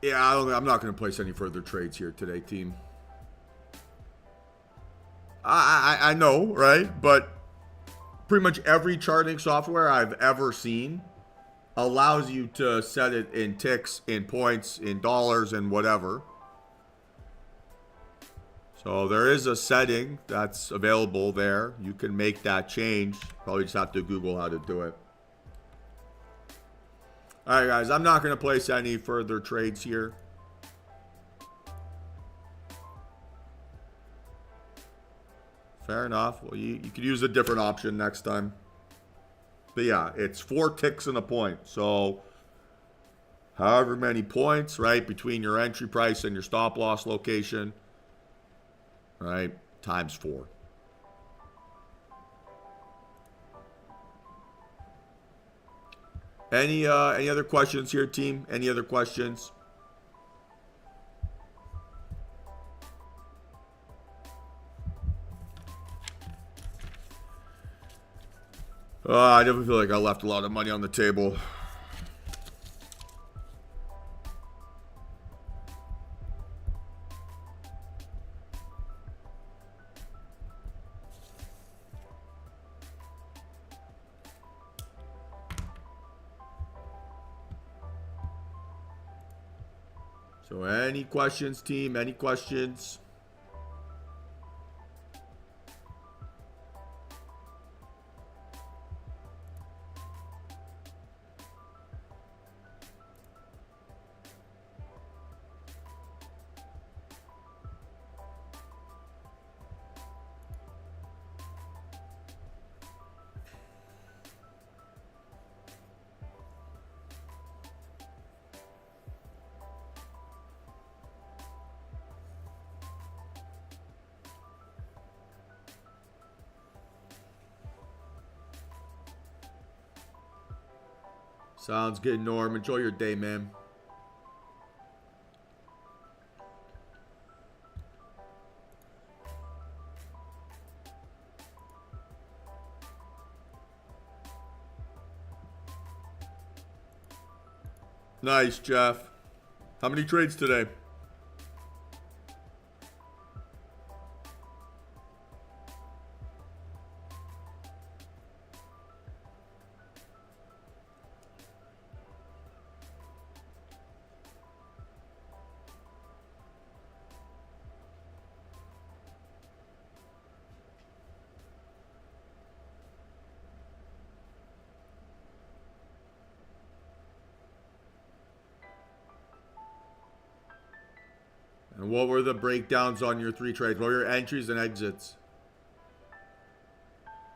Speaker 1: Yeah, I'm not going to place any further trades here today, team. I know, right? But pretty much every charting software I've ever seen allows you to set it in ticks, in points, in dollars, and whatever. So there is a setting that's available there. You can make that change. Probably just have to Google how to do it. All right, guys, I'm not going to place any further trades here. Fair enough. Well, you could use a different option next time. But yeah, it's 4 ticks in a point. So however many points, right, between your entry price and your stop loss location, right, times 4. Any other questions here, team? Any other questions? I definitely feel like I left a lot of money on the table. So any questions, team? Any questions? Sounds good, Norm. Enjoy your day, man. Nice, Jeff. How many trades today? And what were the breakdowns on your 3 trades? What were your entries and exits?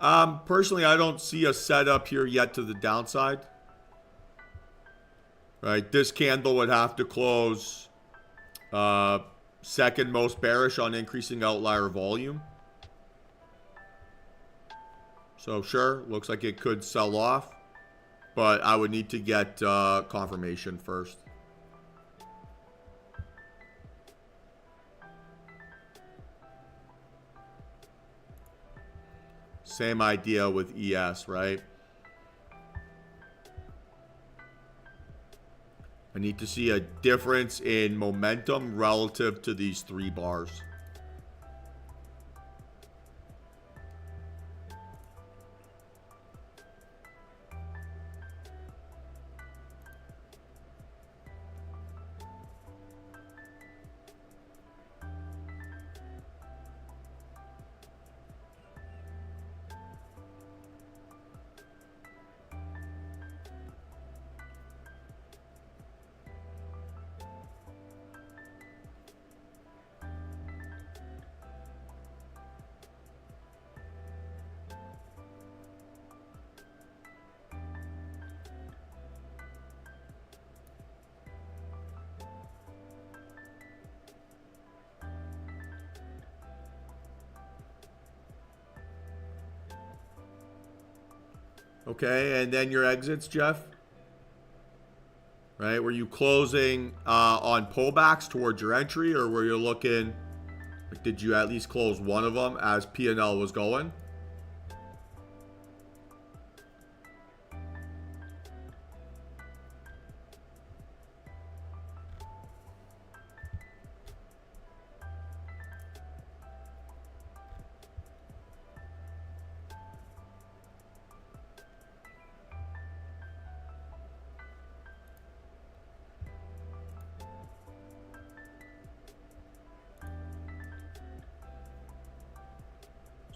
Speaker 1: Personally, I don't see a setup here yet to the downside. Right, this candle would have to close second most bearish on increasing outlier volume. So sure, looks like it could sell off, but I would need to get confirmation first. Same idea with ES, right? I need to see a difference in momentum relative to these 3 bars. Okay, and then your exits, Jeff? Right, were you closing on pullbacks towards your entry, or were you looking, did you at least close one of them as P&L was going?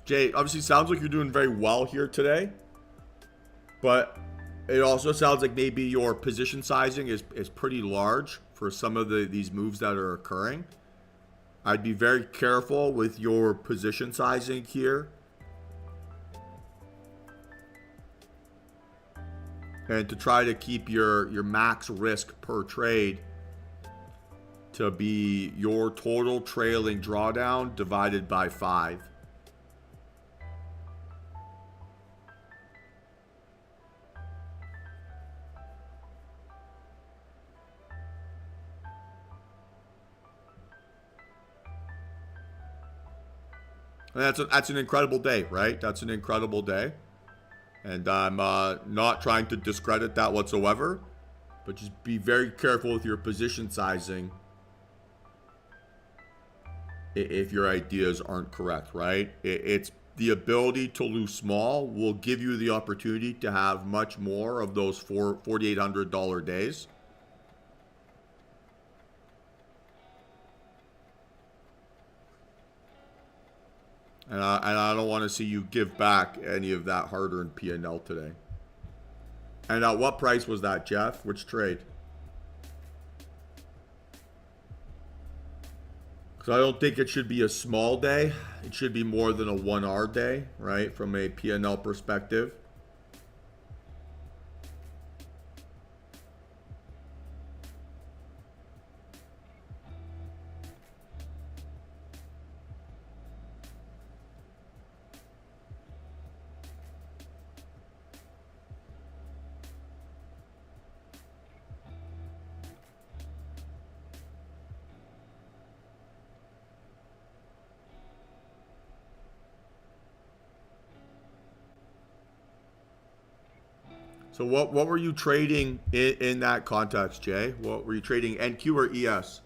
Speaker 1: Jay, obviously sounds like you're doing very well here today, but it also sounds like maybe your position sizing is pretty large for some of these moves that are occurring. I'd be very careful with your position sizing here. And to try to keep your max risk per trade to be your total trailing drawdown divided by 5. And that's an incredible day, right? That's an incredible day. And I'm not trying to discredit that whatsoever. But just be very careful with your position sizing if your ideas aren't correct, right? It's the ability to lose small will give you the opportunity to have much more of those $4,800 days. And I don't want to see you give back any of that hard-earned P&L today. And at what price was that, Jeff? Which trade? Because I don't think it should be a small day. It should be more than a 1R day, right? From a P&L perspective. So what were you trading in that context, Jay? What were you trading, NQ or ES?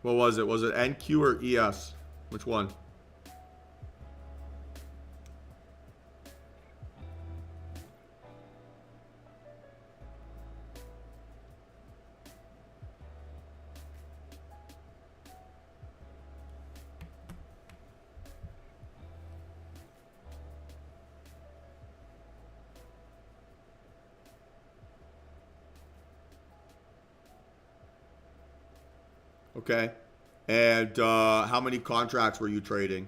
Speaker 1: What was it? Was it NQ or ES? Which one? Okay. And how many contracts were you trading?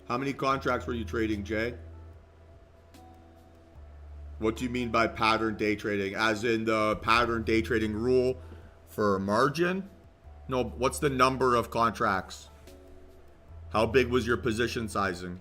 Speaker 1: How many contracts were you trading, Jay? What do you mean by pattern day trading? As in the pattern day trading rule for margin? No, what's the number of contracts? How big was your position sizing?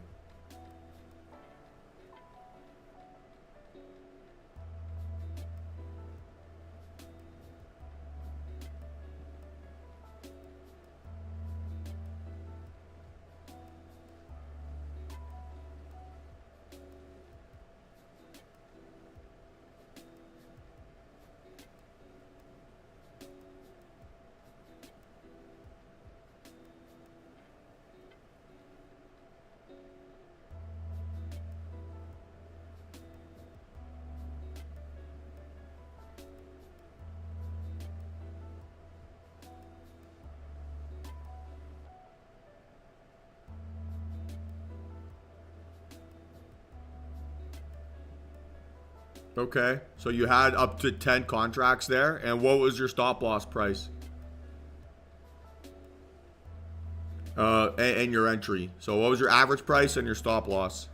Speaker 1: Okay, so you had up to 10 contracts there, and what was your stop loss price? And your entry. So what was your average price and your stop loss?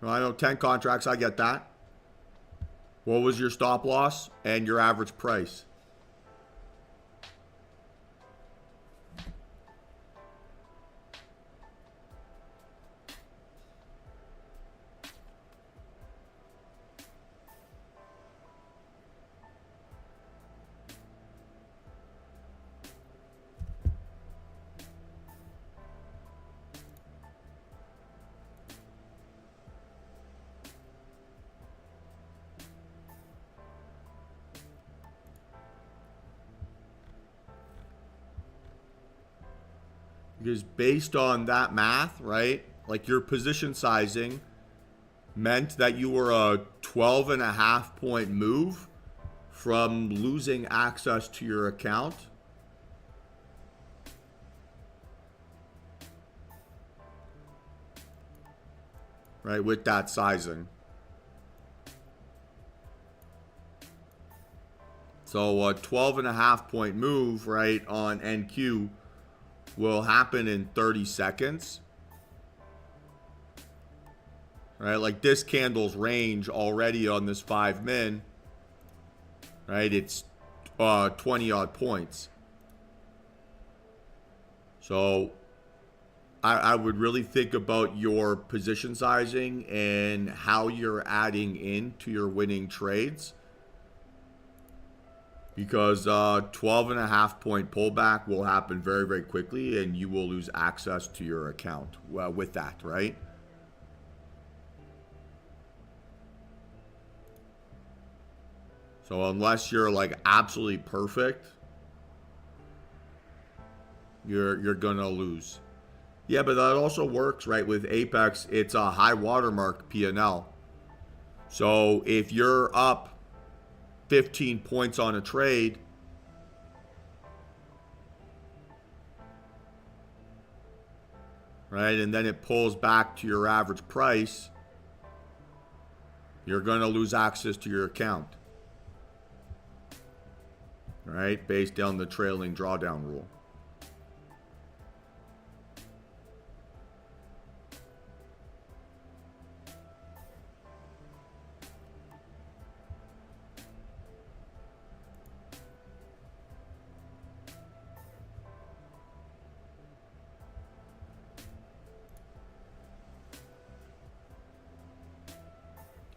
Speaker 1: Well, I know 10 contracts, I get that. What was your stop loss and your average price? Because based on that math, right, like your position sizing meant that you were a 12.5 point move from losing access to your account. Right, with that sizing. So a 12.5 point move, right, on NQ will happen in 30 seconds. Right, like this candle's range already on this 5 min, right, it's 20 odd points. So I would really think about your position sizing and how you're adding into your winning trades. Because 12.5 point pullback will happen very, very quickly, and you will lose access to your account with that, right? So unless you're like absolutely perfect, you're gonna lose. Yeah, but that also works, right? With Apex, it's a high watermark P&L. So if you're up 15 points on a trade, right, and then it pulls back to your average price, you're going to lose access to your account, right, based on the trailing drawdown rule.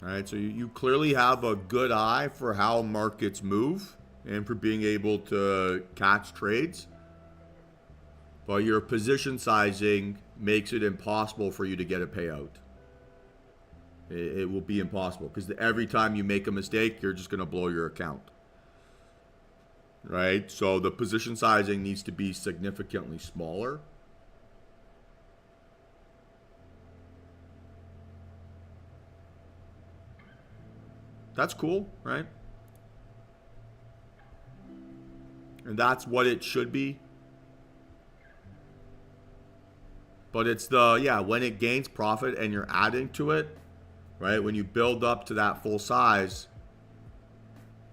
Speaker 1: All right, so you clearly have a good eye for how markets move and for being able to catch trades. But your position sizing makes it impossible for you to get a payout. It will be impossible because every time you make a mistake, you're just going to blow your account. Right? So the position sizing needs to be significantly smaller. That's cool, right? And that's what it should be. But it's when it gains profit and you're adding to it, right? When you build up to that full size,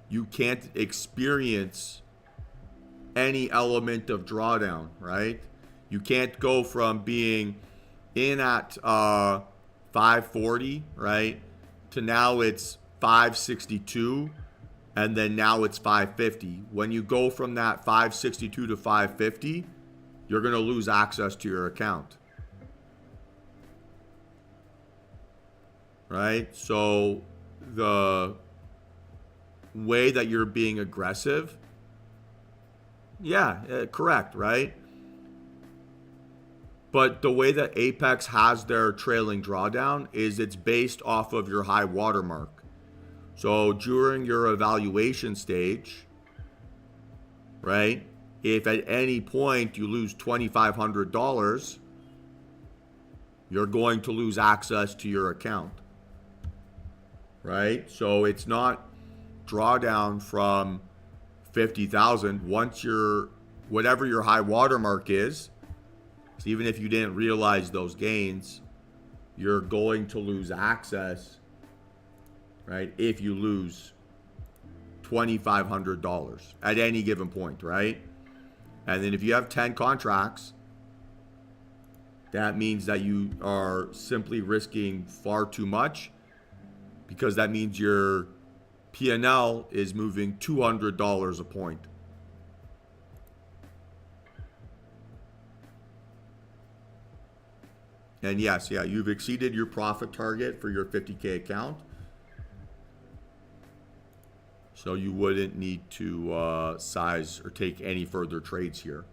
Speaker 1: you can't experience any element of drawdown, right? You can't go from being in at 540, right, to now it's 562, and then now it's 550. When you go from that 562 to 550, you're going to lose access to your account. Right? So the way that you're being aggressive, correct, right? But the way that Apex has their trailing drawdown is it's based off of your high watermark. So during your evaluation stage, right, if at any point you lose $2,500, you're going to lose access to your account, right? So it's not drawdown from 50,000. Once whatever your high watermark is, so even if you didn't realize those gains, you're going to lose access, right, if you lose $2,500 at any given point, right? And then if you have 10 contracts, that means that you are simply risking far too much, because that means your P&L is moving $200 a point. And yes, yeah, you've exceeded your profit target for your 50K account. So you wouldn't need to size or take any further trades here.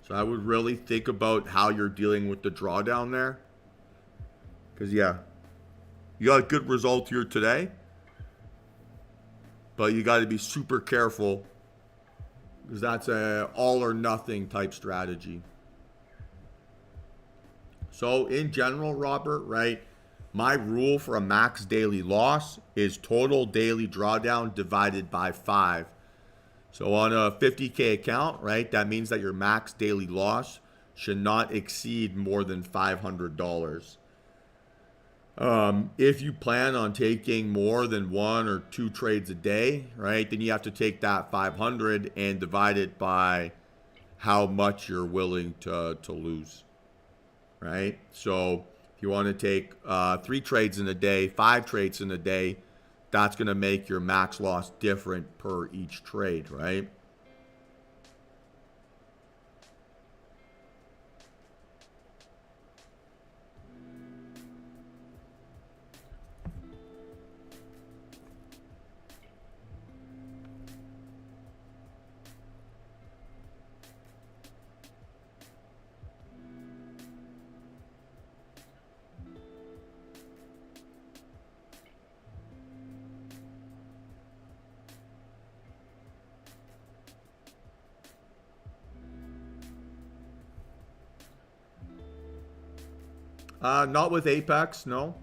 Speaker 1: So I would really think about how you're dealing with the drawdown there. Because, yeah, you got a good result here today. But you got to be super careful, because that's a all or nothing type strategy. So in general, Robert, right, my rule for a max daily loss is total daily drawdown divided by 5. So on a 50K account, right, that means that your max daily loss should not exceed more than $500. If you plan on taking more than 1 or 2 trades a day, right, then you have to take that 500 and divide it by how much you're willing to lose, right? So if you want to take 3 trades in a day, 5 trades in a day, that's going to make your max loss different per each trade, right? Not with Apex, no.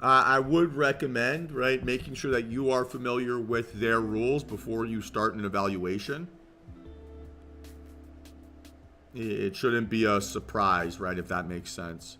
Speaker 1: I would recommend, right, making sure that you are familiar with their rules before you start an evaluation. It shouldn't be a surprise, right, if that makes sense.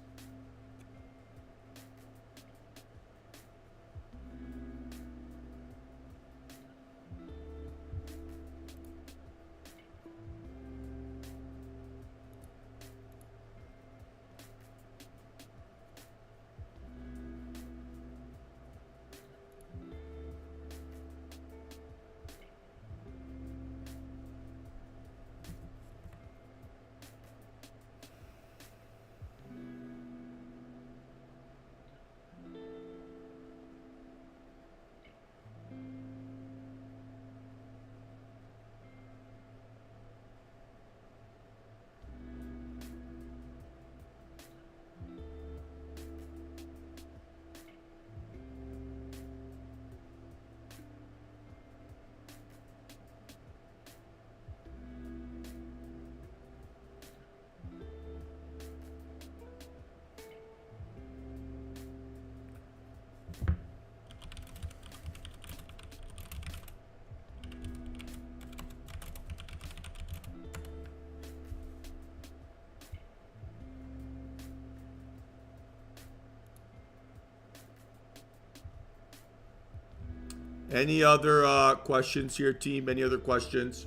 Speaker 1: Any other questions here, team? Any other questions?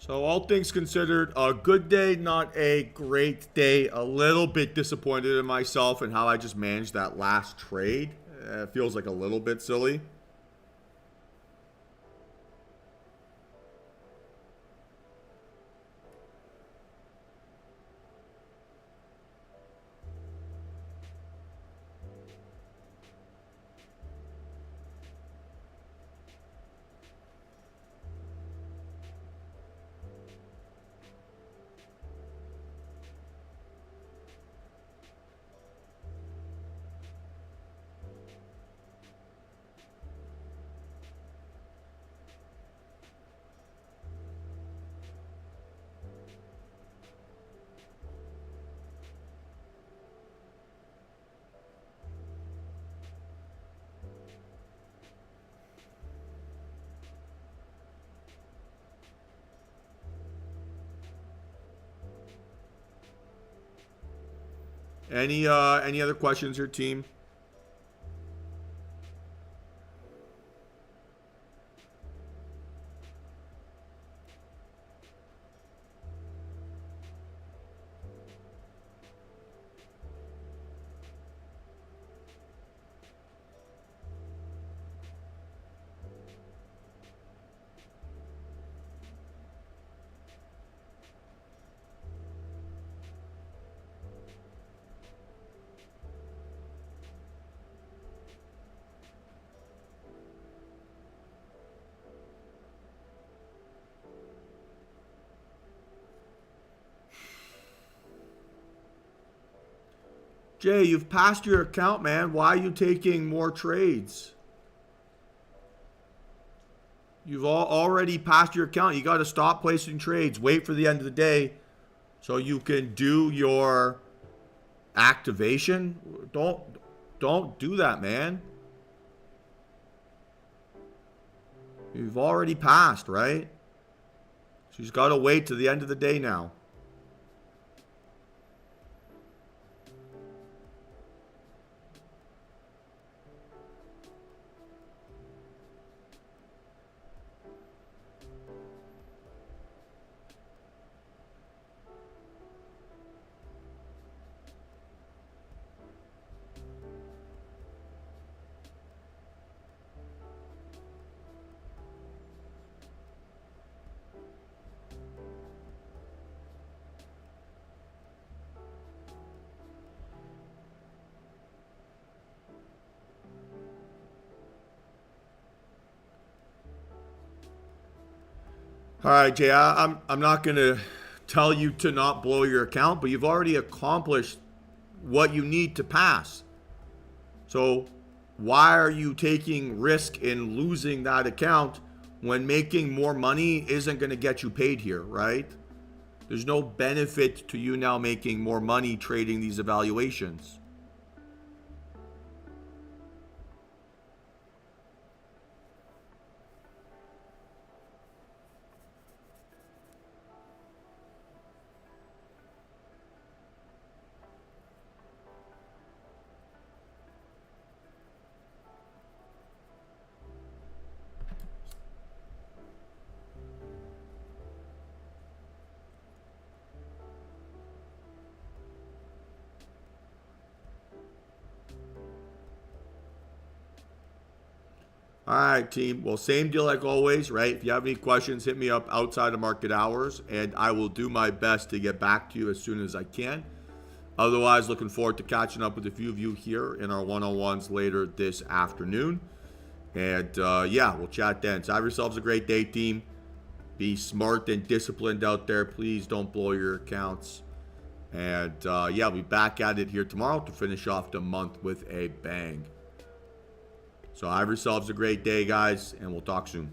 Speaker 1: So all things considered, a good day, not a great day. A little bit disappointed in myself and how I just managed that last trade. It feels like a little bit silly. Any other questions, your team? Jay, you've passed your account, man. Why are you taking more trades? You've already passed your account. You got to stop placing trades. Wait for the end of the day so you can do your activation. Don't do that, man. You've already passed, right? So you've got to wait to the end of the day now. All right, Jay, I'm not going to tell you to not blow your account, but you've already accomplished what you need to pass. So why are you taking risk in losing that account when making more money isn't going to get you paid here, right? There's no benefit to you now making more money trading these evaluations. All right, team. Well, same deal like always, right? If you have any questions, hit me up outside of market hours, and I will do my best to get back to you as soon as I can. Otherwise, looking forward to catching up with a few of you here in our one-on-ones later this afternoon. And, yeah, we'll chat then. So have yourselves a great day, team. Be smart and disciplined out there. Please don't blow your accounts. And, yeah, we'll be back at it here tomorrow to finish off the month with a bang. So have yourselves a great day, guys, and we'll talk soon.